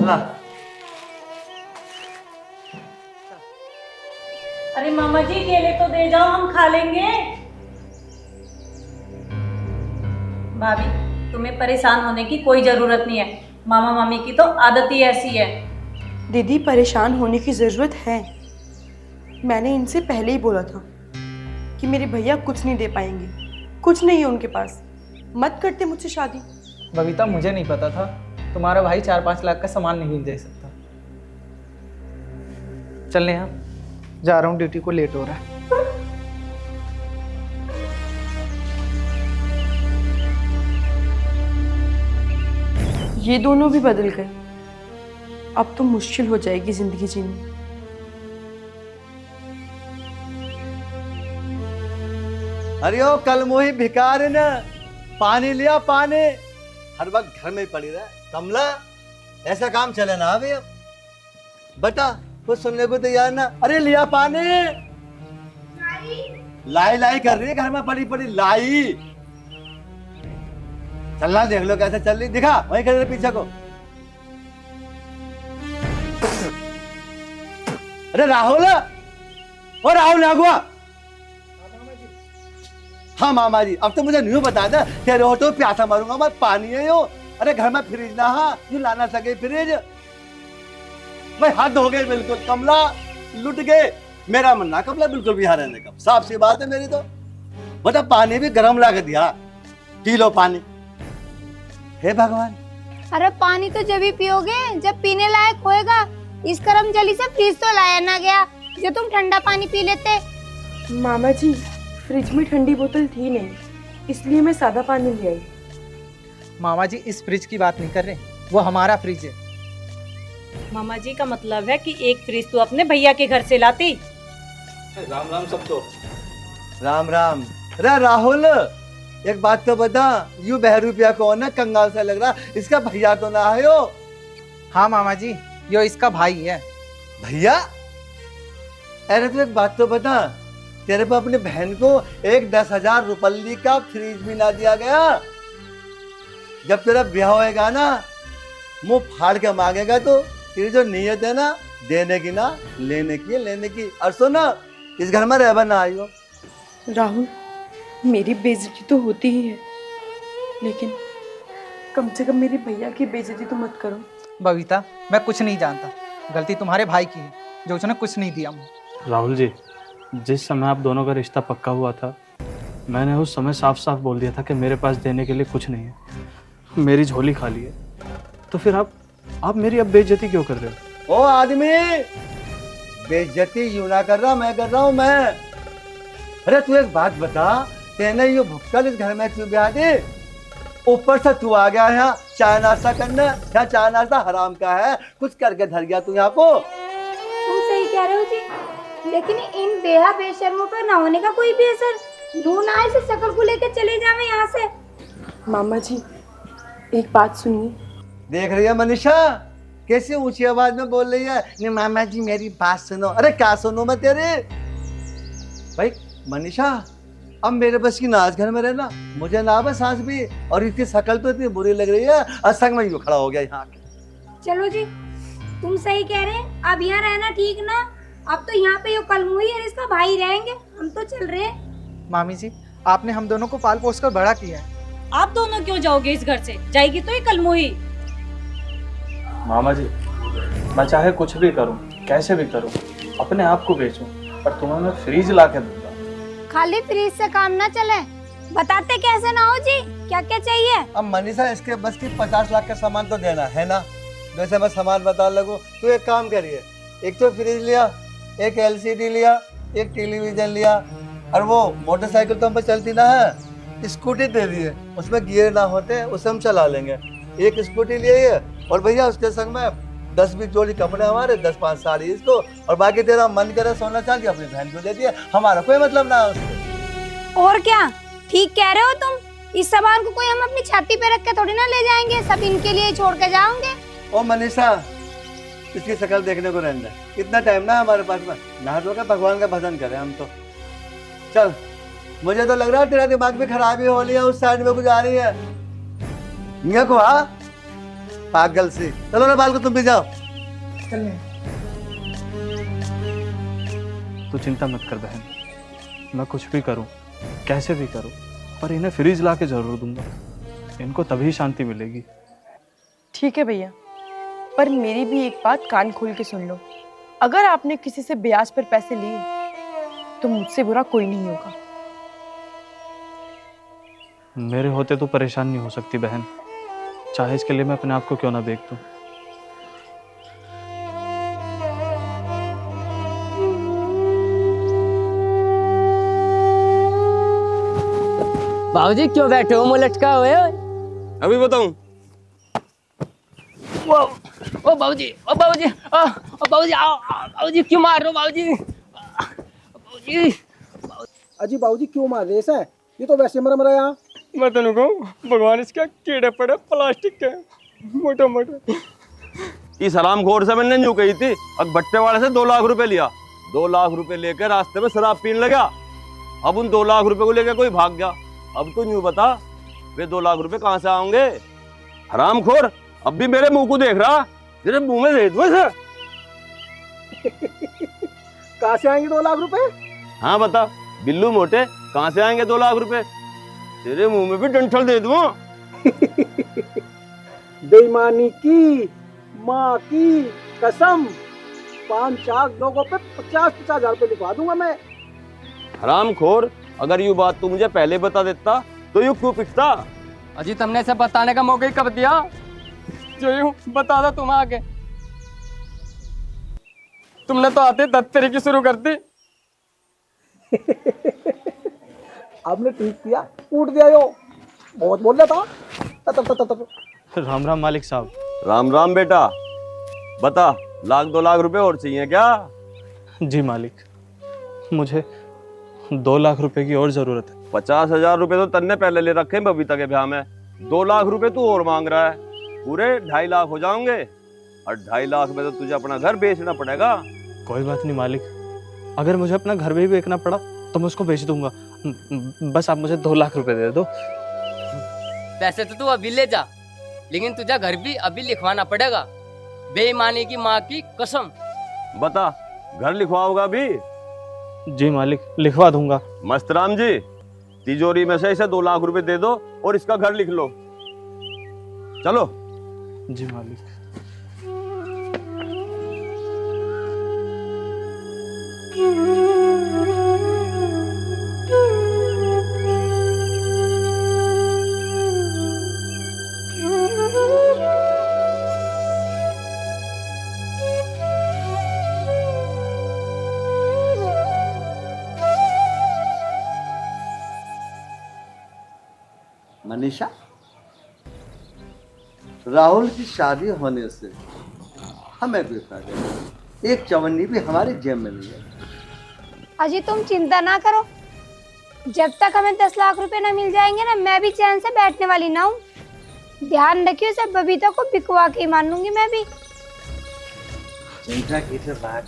ला। अरे मामा जी केले तो दे जाओ, हम खा लेंगे। भाभी तुम्हें परेशान होने की कोई ज़रूरत नहीं है, मामा मामी की तो आदत ही ऐसी है। दीदी परेशान होने की ज़रूरत है। मैंने इनसे पहले ही बोला था कि मेरे भैया कुछ नहीं दे पाएंगे, कुछ नहीं है उनके पास, मत करते मुझसे शादी। बबीता मुझे नहीं पता था तुम्हारा भाई 4-5 लाख का सामान नहीं दे सकता। चल नेहा, जा रहा हूँ, ड्यूटी को लेट हो रहा है। ये दोनों भी बदल गए, अब तो मुश्किल हो जाएगी जिंदगी जीनी। अरे ओ कल मोही भिकार है ना, पानी लिया पानी, हर वक्त घर में ही पड़ी रहा। कमला ऐसा काम चले ना अभी, अब बता कुछ सुनने को तैयार ना। अरे लिया पानी, लाई लाई कर रही है घर में पड़ी पड़ी लाई। चलना देख लो कैसे चल रही, दिखा वहीं खड़े पीछे को। अरे राहुल, ओ राहुल नागुआ। हाँ मामा जी, अब तो मुझे नहीं बता दे, तेरे ऑटो प्यासा मारूंगा मैं, पानी है यो। अरे घर में फ्रिज ना, हाँ यू लाना सके फ्रिज भाई, हद हो गई बिल्कुल। कमला लुट गए, मेरा मन ना कमला बिल्कुल भी यहाँ रहने का, साफ सी बात है मेरी तो। बता पानी भी गर्म ला के दिया, पी लो पानी। हे भगवान, अरे पानी तो जब ही पियोगे जब पीने लायक होएगा। इस करमजली से फ्रिज तो लाया ना गया जो तुम ठंडा पानी पी लेते। मामा जी फ्रिज में ठंडी बोतल थी नहीं, इसलिए मैं सादा पानी ले आई। मामा जी इस फ्रिज की बात नहीं कर रहे, वो हमारा फ्रिज है। मामा जी का मतलब है कि एक फ्रिज तो अपने भैया के घर से लाती। राम राम सबको। राम राम। अरे राहुल एक बात तो बता, यू बहरूपिया कौन है, कंगाल सा लग रहा, इसका भैया तो ना है यो? हाँ मामा जी, यो इसका भाई है। भैया? अरे तो एक बात तो बता, तेरे पे अपनी बहन को एक 10,000 रुपये का फ्रिज भी ना दिया गया? जब तेरा ब्याह होएगा ना, मुंह फाड़ के मांगेगा तो तेरी जो नीयत है ना, देने की ना लेने की, लेने की। और सुना, इस घर में रहना ना आइयो। राहुल मेरी बेइज्जती तो होती ही है, लेकिन कम से कम मेरे भैया की बेइज्जती तो मत करो। बबीता मैं कुछ नहीं जानता, गलती तुम्हारे भाई की है जो उसने कुछ नहीं दिया मुझे। राहुल जी, जिस समय आप दोनों का रिश्ता पक्का हुआ था, मैंने उस समय साफ साफ बोल दिया था कि मेरे पास देने के लिए कुछ नहीं है, मेरी झोली खाली है। तो फिर आप मेरी अब बेइज्जती क्यों कर रहे हो? ओ आदमी, बेइज्जती यूं ना कर रहा, मैं कर रहा हूँ मैं। अरे तू एक बात बता, तेने ये भुक्कल इस घर में क्यों ब्याह दे? ऊपर से तू आ गया यहाँ चाय नाश्ता करने, क्या चाय नाश्ता हराम का है, कुछ करके धर गया तू यहाँ को। तुम सही कह रहे हो जी, लेकिन इन बेहा बेशर्मों पर ना होने का कोई भी असर। नून आए से शकल को लेकर चले जावे यहाँ से। मामा जी एक बात सुनिए। देख रही है मनीषा कैसी ऊंची आवाज में बोल रही है, नहीं मामा जी मेरी बात सुनो। अरे क्या सुनो मैं तेरे? भाई मनीषा, अब मेरे बस की नाच घर में रहना, मुझे ना बस सांस भी, और इसकी शक्ल तो इतनी बुरी लग रही है, असंग में यूं खड़ा हो गया यहाँ। चलो जी, तुम सही कह रहे हैं, अब यहाँ रहना ठीक ना। अब तो यहाँ पे यो कलमुही और इसका भाई रहेंगे, हम तो चल रहे हैं। मामी जी आपने हम दोनों को पाल पोस कर बड़ा किया है। आप दोनों क्यों जाओगे इस घर से? जाएगी तो ये कलमुही। मामा जी, मैं चाहे कुछ भी करूं, कैसे भी करूं, अपने आप को बेचूं, पर तुम्हें मैं फ्रीज ला के दूंगा। खाली फ्रीज से काम ना चले, बताते कैसे ना हो जी, क्या क्या चाहिए? अब मनीषा इसके बस की 50 लाख का सामान तो देना है ना, वैसे मैं सामान बता लगू। तो एक काम करिए, एक तो फ्रिज लिया, एक LCD लिया, एक टेलीविजन लिया, और वो मोटरसाइकिल तो हम पे चलती ना है, स्कूटी दे दी है, उसमें गियर ना होते, उसे हम चला लेंगे। एक स्कूटी लिए है, और भैया उसके संग में 10-20 जोड़ी कपड़े हमारे, 10-5 साड़ी इसको, और बाकी तेरा मन करे सोना चांदी अपनी बहन को दे दिया, हमारा कोई मतलब ना है उससे। और क्या, ठीक कह रहे हो तुम। इस सामान को कोई हम अपनी छाती पे रख के थोड़ी ना ले जाएंगे, सब इनके लिए छोड़ के जाओगे। ओ मनीषा, इसकी शक्ल देखने को रहने दे, इतना टाइम ना हमारे पास में, नहा धो के भगवान का भजन करें हम तो। चल, मुझे तो लग रहा है तेरा दिमाग भी खराबी हो रही है, उस साइड में कुछ आ रही है। यहाँ को आ पागल सी, चलो ना बाल को तुम भी जाओ। तो चिंता मत कर बहन, मैं कुछ भी करूं, कैसे भी करूं, पर इन्हें फ्रीज ला के जरूर दूंगा। इनको तभी शांति मिलेगी। ठीक है भैया, पर मेरी भी एक बात कान खोल के सुन लो। अगर आपने किसी से ब्याज पर पैसे लिए तो मुझसे बुरा कोई नहीं होगा। मेरे होते तो परेशान नहीं हो सकती बहन, चाहे इसके लिए मैं अपने आप को क्यों ना बेच दूं। बाबूजी क्यों बैठे हो मुंह लटका हुए हो? अभी बताऊं? ओ बाबूजी, ओ बाबूजी, ओ बाबूजी, आओ बाबूजी, क्यों मार रहे हो बाबूजी? बाबूजी, अजी बाबूजी क्यों मार रहे हैं? ये तो वैसे मर रहा यहाँ। मैं तो कहूँ भगवान इसका कीड़े पड़े प्लास्टिक के मोटे मोटे। इस हरामखोर से मैंने यूं कही थी, अब भट्टे वाले से 2 लाख रुपए लिया, 2 लाख रुपए लेकर रास्ते में शराब पीने लगा। अब उन 2 लाख रुपए को लेकर कोई भाग गया। अब तो यूं बता, वे 2 लाख रुपए कहाँ से आएंगे? हरामखोर अब भी मेरे मुंह को देख रहा, तेरे मुंह में दे दूं इसे। कहाँ से आएंगे 2 लाख रुपए? हाँ बता बिल्लू मोटे, कहाँ से आएंगे 2 लाख रुपए? तेरे मुंह में भी डंठल दे दूं। बेईमानी की माँ की कसम, 5 लोगों पे 50-50 हजार रुपए लिखवा दूंगा मैं। हरामखोर, अगर ये बात तू मुझे पहले बता देता तो यूं क्यों पिटता? अजी तुमने इसे बताने का मौका ही कब दिया? जो यूं बता दो तुम आगे। तुमने तो आते दत्तरी की शुरू कर दी। आपने ठीक किया, कूट दिया यो, बहुत बोल रहा था। राम राम मालिक साहब। राम राम बेटा, बता 1-2 लाख रुपए और चाहिए क्या? जी मालिक, मुझे 2 लाख रुपए की और जरूरत है। 50,000 रुपए तो तन्ने पहले ले रखे हैं बबीता के ब्याह में, 2 लाख रुपए तू और मांग रहा है, पूरे 2.5 लाख हो जाएंगे। और 2.5 लाख में तो तुझे अपना घर बेचना पड़ेगा। कोई बात नहीं मालिक, अगर मुझे अपना घर भी बेचना पड़ा तो मैं उसको बेच दूंगा, बस आप मुझे 2 लाख रुपए दे दो। पैसे तो तू अभी ले जा, लेकिन तुझे घर भी अभी लिखवाना पड़ेगा, बेईमानी की माँ की कसम। बता घर लिखवाओगा भी? जी मालिक, लिखवा दूंगा। मस्तराम जी, तिजोरी में से इसे 2 लाख रुपए दे दो और इसका घर लिख लो। चलो। जी मालिक। मनीषा, राहुल की शादी होने से हमें कोई फायदा नहीं, एक चवन्नी भी हमारी जेब में नहीं है। अजी तुम चिंता ना करो, जब तक हमें 10 लाख रुपए ना मिल जाएंगे ना, मैं भी चैन से बैठने वाली ना हूँ। ध्यान रखियो, सब बबीता को बिकवा के ही मानूंगी मैं भी। चिंता की से बात।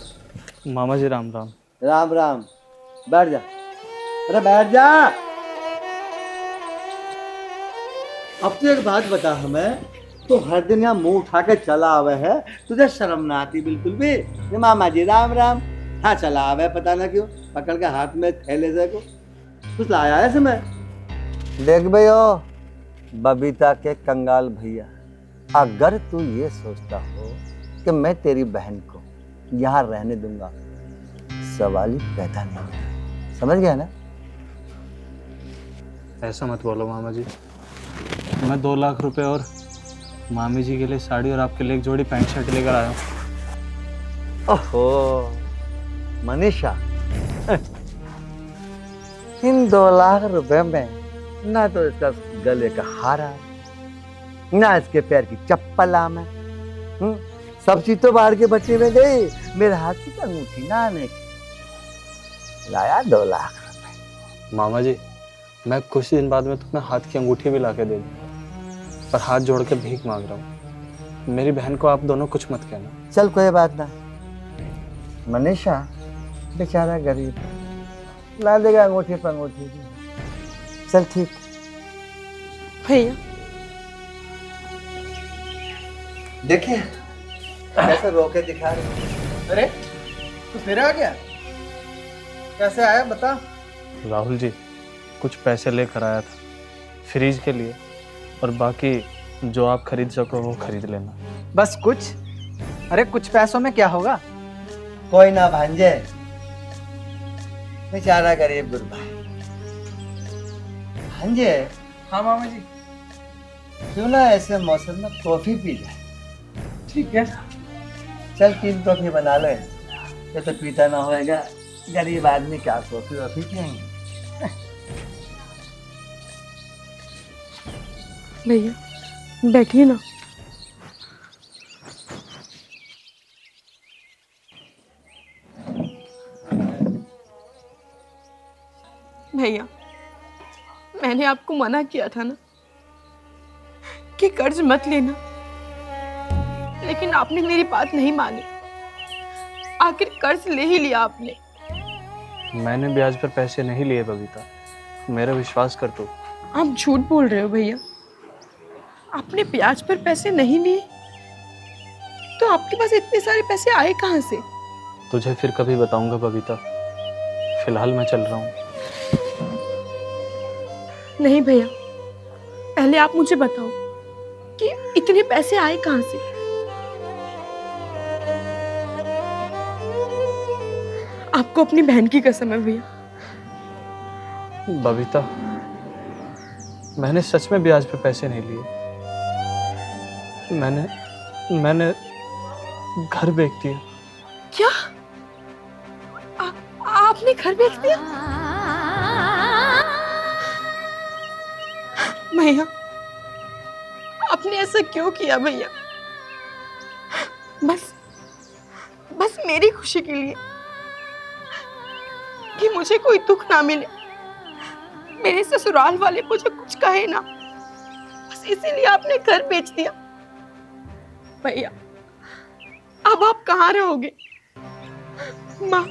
मामा जी राम राम। राम राम, बैठ जा। अरे बैठ जा। अब तो एक बात बता हमें, तो हर दिन यहाँ मुंह उठा के चला आवे है, तुझे शर्म ना आती बिल्कुल भी? ये मामा जी राम राम, हाँ चला आवे, पता ना क्यों पकड़ के हाथ में थैले से को कुछ लाया है इसमें। देख भैया, बबीता के कंगाल भैया, अगर तू ये सोचता हो कि मैं तेरी बहन को यहाँ रहने दूंगा, सवाल ही पैदा नहीं होगा। समझ गया ना? ऐसा मत बोलो मामा जी, मैं 2 लाख रुपए और मामी जी के लिए साड़ी और आपके लिए एक जोड़ी पैंट शर्ट लेकर आया हूँ। ओहो मनीषा, इन 2 लाख रुपए में ना तो इसका गले का हार है, ना इसके पैर की चप्पल आम है। सब चीज तो बाहर के बच्चे में गई, मेरे हाथ की अंगूठी ना आने की। लाया 2 लाख रुपए। मामा जी, मैं कुछ दिन बाद में तुम्हें हाथ की अंगूठी भी ला के दे दूँ, पर हाथ जोड़ के भीख मांग रहा हूँ। मेरी बहन को आप दोनों कुछ मत कहना। चल कोई बात ना, मनीषा बेचारा गरीब ला देगा अंगूठी पर अंगूठी। चल ठीक। भैया देखिए कैसे रोके दिखा रहे। अरे तू फिर आ गया? कैसे आया बता। राहुल जी, कुछ पैसे लेकर आया था फ्रीज के लिए, और बाकी जो आप खरीद सको वो खरीद लेना। बस कुछ? अरे कुछ पैसों में क्या होगा? कोई ना भांजे, बेचारा गरीब गुरबा है। भांजे, हाँ मामा जी। क्यों ना ऐसे मौसम में कॉफी पी जाए? ठीक है। चल 3 कॉफी बना ले, ये तो पीता ना होएगा, गरीब आदमी क्या कॉफी वॉफी पियेंगे। भैया बैठिए ना। भैया मैंने आपको मना किया था ना कि कर्ज मत लेना, लेकिन आपने मेरी बात नहीं मानी। आखिर कर्ज ले ही लिया आपने। मैंने ब्याज पर पैसे नहीं लिए बबीता, मेरा विश्वास कर तू। आप झूठ बोल रहे हो भैया, आपने ब्याज पर पैसे नहीं लिए तो आपके पास इतने सारे पैसे आए कहाँ से? तुझे फिर कभी बताऊंगा बबीता, फिलहाल मैं चल रहा हूँ। नहीं भैया, पहले आप मुझे बताओ कि इतने पैसे आए कहाँ से? आपको अपनी बहन की कसम है भैया। बबीता, मैंने सच में ब्याज पे पैसे नहीं लिए। मैंने घर बेच दिया। क्या? आपने घर बेच दिया? भैया आपने ऐसा क्यों किया भैया? बस मेरी खुशी के लिए, कि मुझे कोई दुख ना मिले, मेरे ससुराल वाले मुझे कुछ कहे ना, बस इसीलिए आपने घर बेच दिया। भैया अब आप कहाँ रहोगे? माँ,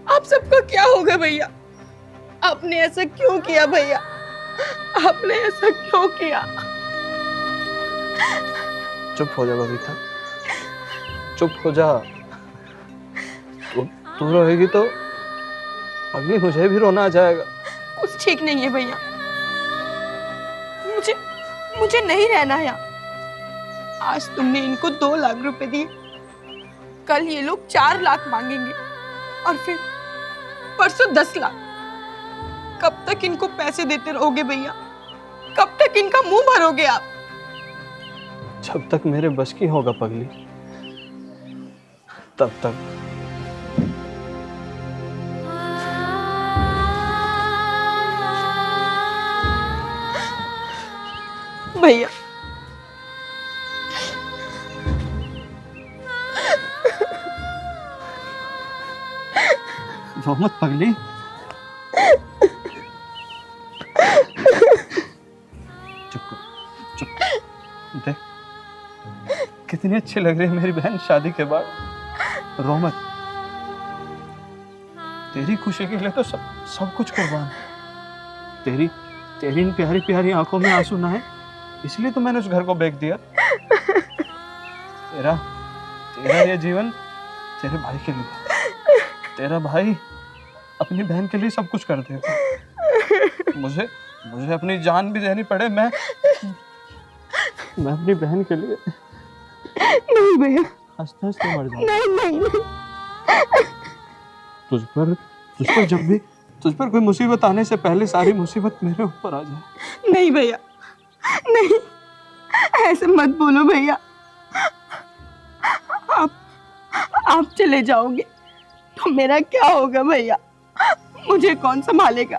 आप सबका क्या होगा भैया? आपने ऐसा क्यों किया भैया? आपने ऐसा क्यों किया? चुप हो जा बबीता, चुप हो जा। तू रोएगी तो अगली मुझे भी रोना आ जाएगा। कुछ ठीक नहीं है भैया, मुझे नहीं रहना है यहाँ। आज तुमने इनको 2 लाख रुपए दिए, कल ये लोग 4 लाख मांगेंगे और फिर परसों 10 लाख। कब तक इनको पैसे देते रहोगे भैया? कब तक इनका मुंह भरोगे आप? जब तक मेरे बस की होगा पगली, तब तक। भैया रो मत पगली। चुप देख, कितनी अच्छी लग रही है मेरी बहन शादी के बाद। रो मत, तेरी खुशी के लिए तो सब कुछ कुर्बान। तेरी इन प्यारी प्यारी आंखों में आंसू ना है, इसलिए तो मैंने उस घर को बेच दिया। तेरा ये जीवन तेरे भाई के लिए, तेरा भाई अपनी बहन के लिए सब कुछ कर देगा। मुझे अपनी जान भी देनी पड़े, मैं अपनी बहन के लिए नहीं भैया, हंसते हंसते मर जाऊं। नहीं। तुझ पर कोई मुसीबत आने से पहले सारी मुसीबत मेरे ऊपर आ जाए। नहीं भैया, नहीं, ऐसे मत बोलो भैया। आप चले जाओगे तो मेरा क्या होगा भैया? मुझे कौन संभालेगा?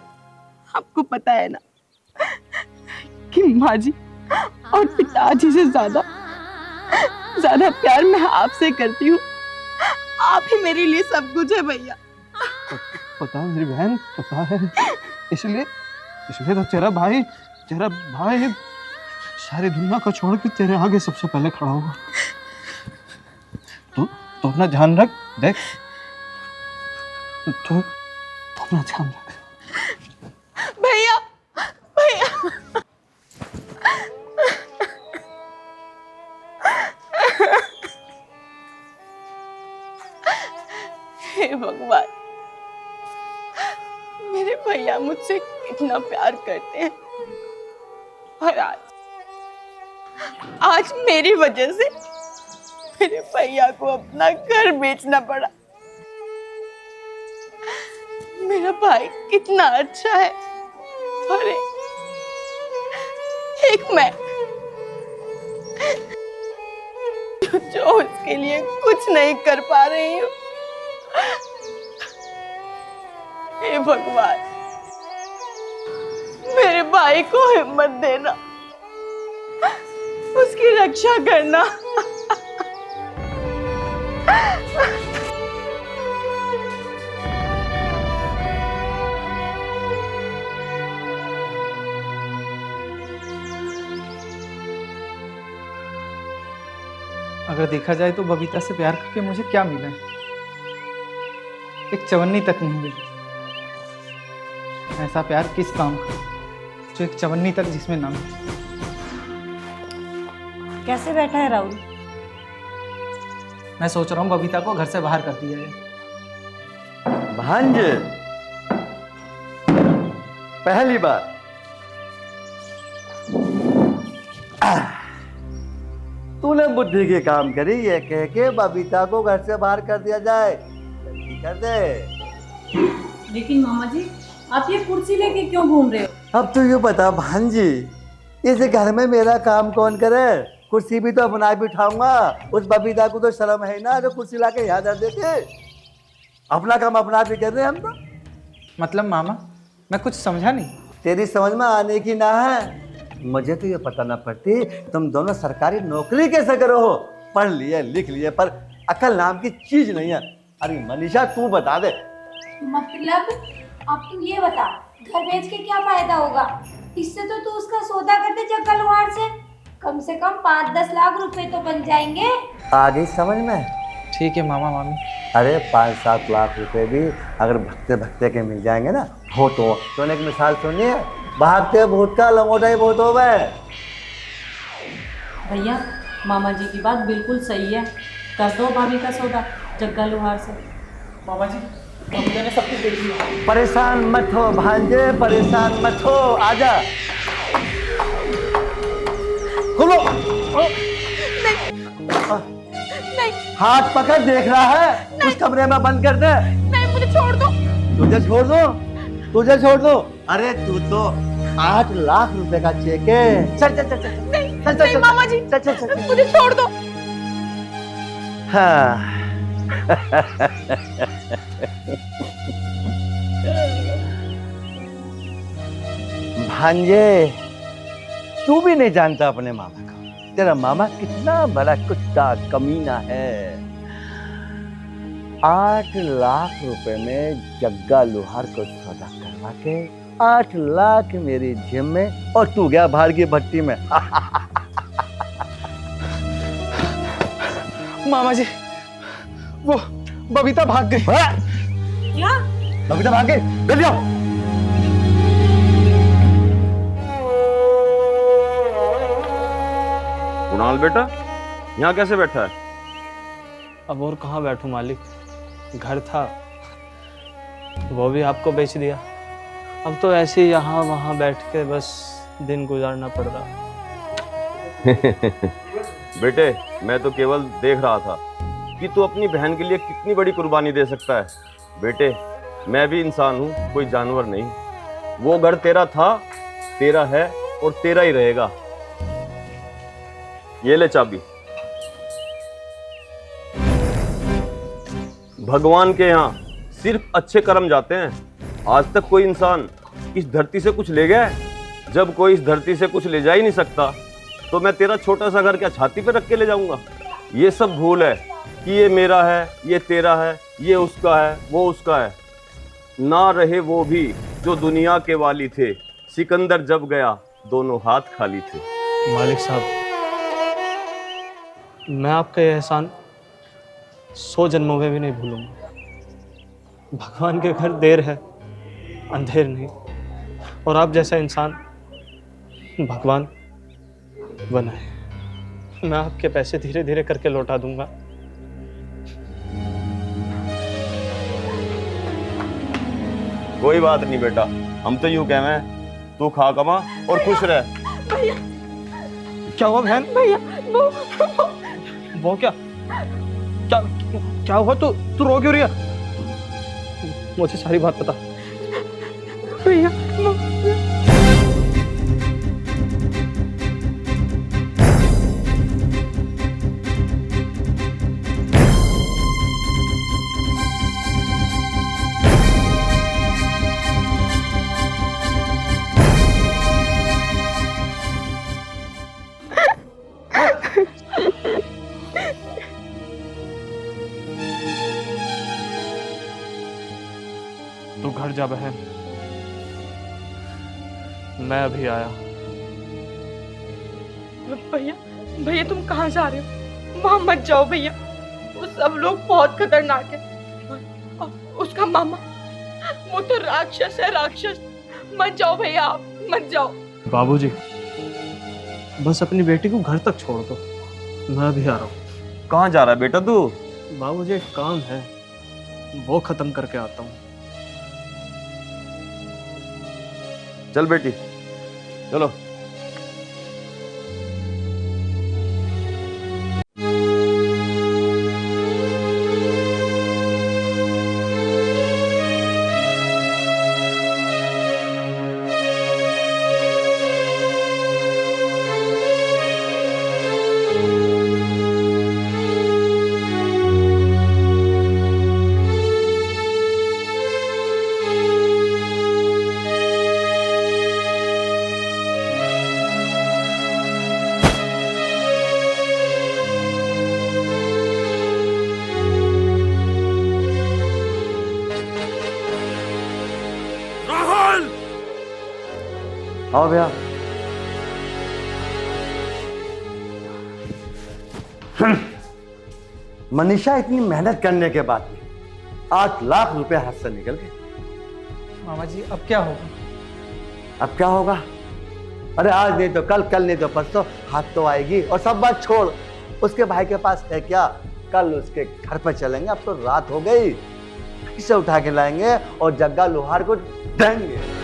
आपको पता है ना कि माँ जी और पिताजी से ज्यादा प्यार मैं आपसे करती हूँ। आप ही मेरे लिए सब कुछ है भैया। पता है मेरी बहन, पता है। इसलिए तो तेरा भाई सारी दुनिया को छोड़ के तेरे आगे सबसे पहले खड़ा होगा। तू अपना ध्यान रख। देख, तू अपना ध्यान रख। भैया हे भगवान, मेरे भैया मुझसे कितना प्यार करते हैं और आज मेरी वजह से मेरे भैया को अपना घर बेचना पड़ा। मेरा भाई कितना अच्छा है और एक मैं जो उसके लिए कुछ नहीं कर पा रही हूँ। हे भगवान, मेरे भाई को हिम्मत देना, उसकी रक्षा करना। अगर देखा जाए तो बबीता से प्यार करके मुझे क्या मिला है? एक चवन्नी तक नहीं मिली। ऐसा प्यार किस काम का जो एक चवन्नी तक जिसमें ना मिले। कैसे बैठा है राहुल? मैं सोच रहा हूँ बबीता को घर से बाहर कर दिया जाए। भांज, पहली बार तूने बुद्धि के काम करी, ये कह के बबीता को घर से बाहर कर दिया जाए। जल्दी कर दे। लेकिन मामा जी, आप ये कुर्सी लेके क्यों घूम रहे हो? अब तो ये बता भांजी, इस घर में मेरा काम कौन करे? कुर्सी भी तो अपना भी उठाऊंगा। उस बबीता को तो शर्म है ना जो कुर्सी लाके यहाँ धर देते। अपना काम अपना भी कर रहे हम तो। मतलब मामा, मैं कुछ समझा नहीं। तेरी समझ में आने की ना है। मुझे तो ये पता ना पड़ती तुम दोनों सरकारी नौकरी कैसे करो हो। पढ़ लिए लिख लिए पर अकल नाम की चीज नहीं है। अरे मनीषा तू बता दे। मतलब अब तू ये बता, घर बेच के क्या फायदा होगा? इससे तो तू उसका सौदा कर दे जग्गा लोहार से, कम 5-10 लाख रुपए तो बन जाएंगे। आ गई समझ में? ठीक है मामा मामी। अरे 5-7 लाख रुपए भी अगर भगते भगते के मिल जाएंगे ना हो तो एक मिसाल सुनिए, भागते भूत का लंगोटा ही बहुत हो गए। भैया, मामा जी की बात बिल्कुल सही है। कर दो भाभी का सौदा जग्गा लोहार से। मामा जी, बबीता ने सब कुछ देख लिया। परेशान मत हो भांजे, परेशान मत हो। आजा खोलो। नहीं, हाथ पकड़, देख रहा है उस कमरे में बंद कर दे। नहीं, मुझे छोड़ दो। तुझे छोड़ दो, तुझे छोड़ दो। अरे तू तो 8 लाख रुपए का चेक है। चल चल चल चल। नहीं, चल चल नहीं चल मामा जी, चल चल चल। मुझे छोड़ दो। हाँ भांजे, तू भी नहीं जानता अपने मामा को। तेरा मामा कितना बड़ा कुत्ता कमीना है। 8 लाख रुपए में जग्गा लोहार को सौदा करवा के 8 लाख मेरी जेब में और तू गया बाहर की भट्टी में। मामा जी, वो बबीता भाग गई। क्या? बबीता भाग गई? जल्दी आओ। कुणाल बेटा, यहाँ कैसे बैठा है? अब और कहाँ बैठूं मालिक, घर था वो भी आपको बेच दिया। अब तो ऐसे ही यहाँ वहाँ बैठ के बस दिन गुजारना पड़ रहा है। बेटे, मैं तो केवल देख रहा था कि तू अपनी बहन के लिए कितनी बड़ी कुर्बानी दे सकता है। बेटे, मैं भी इंसान हूँ, कोई जानवर नहीं। वो घर तेरा था, तेरा है और तेरा ही रहेगा। ये ले चाबी। भगवान के यहाँ सिर्फ अच्छे कर्म जाते हैं। आज तक कोई इंसान इस धरती से कुछ ले गया है? जब कोई इस धरती से कुछ ले जा ही नहीं सकता तो मैं तेरा छोटा सा घर क्या छाती पे रख के ले जाऊंगा? ये सब भूल है कि ये मेरा है, ये तेरा है, ये उसका है, वो उसका है। ना रहे वो भी जो दुनिया के वाली थे। सिकंदर जब गया दोनों हाथ खाली थे। मालिक साहब, मैं आपका ये एहसान 100 जन्मों में भी नहीं भूलूंगा। भगवान के घर देर है, अंधेर नहीं। और आप जैसा इंसान भगवान बनाए। मैं आपके पैसे धीरे धीरे करके लौटा दूंगा। कोई बात नहीं बेटा, हम तो यूं कहें, तू खा कमा और खुश रह। भैया क्या हुआ बहन? भैया वो क्या क्या क्या हुआ? तू रो क्यों रही है? मुझे सारी बात बता। भैया तू घर जा बहन, मैं अभी आया। भैया भैया तुम कहाँ जा रहे हो? वहां मत जाओ भैया, वो सब लोग बहुत खतरनाक है। और उसका मामा वो तो राक्षस है, राक्षस। मत जाओ भैया, आप मत जाओ। बाबूजी, बस अपनी बेटी को घर तक छोड़ दो, मैं अभी आ रहा हूँ। कहाँ जा रहा है बेटा तू? बाबूजी एक काम है, वो खत्म करके आता हूँ। चल बेटी चलो। आओ भैया। मनीषा इतनी मेहनत करने के बाद भी 8 लाख रुपए हाथ से निकल गए। मामा जी अब क्या होगा? अब क्या होगा? अरे आज नहीं तो कल, कल नहीं तो परसों हाथ तो आएगी। और सब बात छोड़, उसके भाई के पास है क्या? कल उसके घर पर चलेंगे, अब तो रात हो गई, इसे उठा के लाएंगे और जग्गा लोहार को देंगे।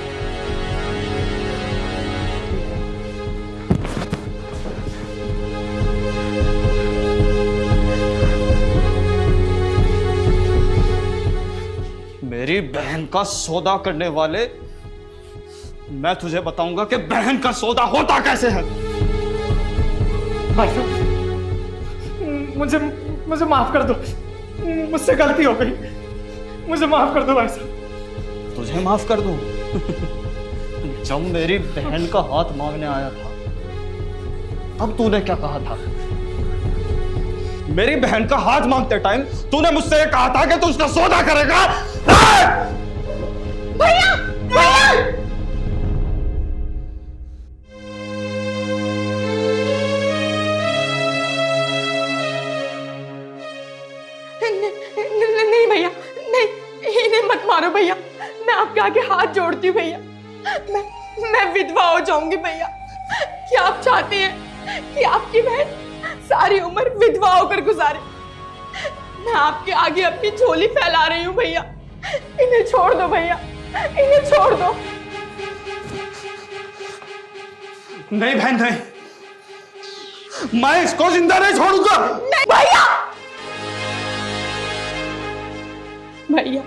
मेरी बहन का सौदा करने वाले, मैं तुझे बताऊंगा कि बहन का सौदा होता कैसे है। भाई साहब, मुझे मुझे माफ कर दो, मुझसे गलती हो गई, मुझे माफ कर दो भाई साहब। तुझे माफ कर दूं? जब मेरी बहन का हाथ मांगने आया था, अब तूने क्या कहा था? मेरी बहन का हाथ मांगते टाइम तूने मुझसे ये कहा था कि तू उसका सौदा करेगा। भैया भैया नहीं भैया, नहीं, इन्हें मत मारो भैया, मैं आपके आगे हाथ जोड़ती हूँ भैया। मैं विधवा हो जाऊंगी भैया। क्या आप चाहते हैं कि आपकी बहन सारी उम्र विधवा होकर गुजारे? मैं आपके आगे अपनी झोली फैला रही हूँ भैया, इन्हें छोड़ दो भैया, इन्हें छोड़ दो। नहीं बहन नहीं, मैं इसको जिंदा नहीं छोड़ूंगा। नहीं भैया, भैया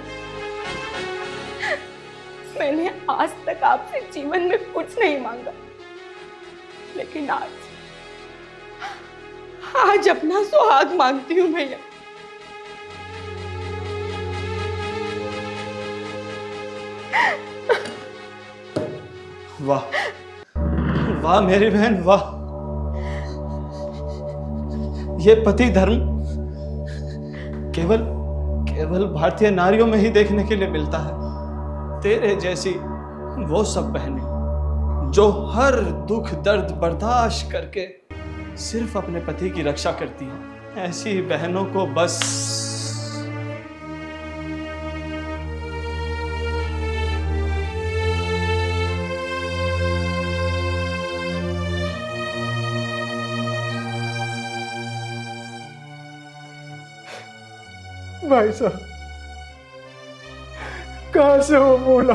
मैंने आज तक आपसे जीवन में कुछ नहीं मांगा, लेकिन आज अपना सुहाग मांगती हूँ भैया। वाह वाह मेरी बहन वाह, ये पति धर्म केवल केवल भारतीय नारियों में ही देखने के लिए मिलता है। तेरे जैसी वो सब बहनें जो हर दुख दर्द बर्दाश्त करके सिर्फ अपने पति की रक्षा करती हैं, ऐसी बहनों को बस भाई साहब, कहां से वो बोला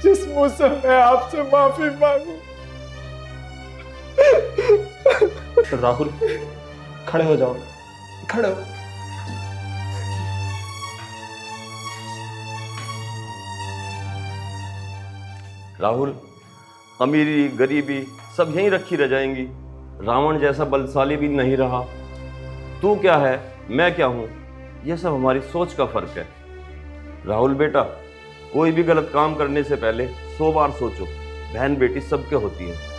जिस मुंह से मैं आपसे माफी मांगू? राहुल, खड़े हो जाओ, खड़े हो। राहुल, अमीरी गरीबी सब यहीं रखी रह जाएंगी। रावण जैसा बलशाली भी नहीं रहा। तू क्या है, मैं क्या हूं, यह सब हमारी सोच का फर्क है। राहुल बेटा, कोई भी गलत काम करने से पहले 100 बार सोचो। बहन बेटी सबके होती है।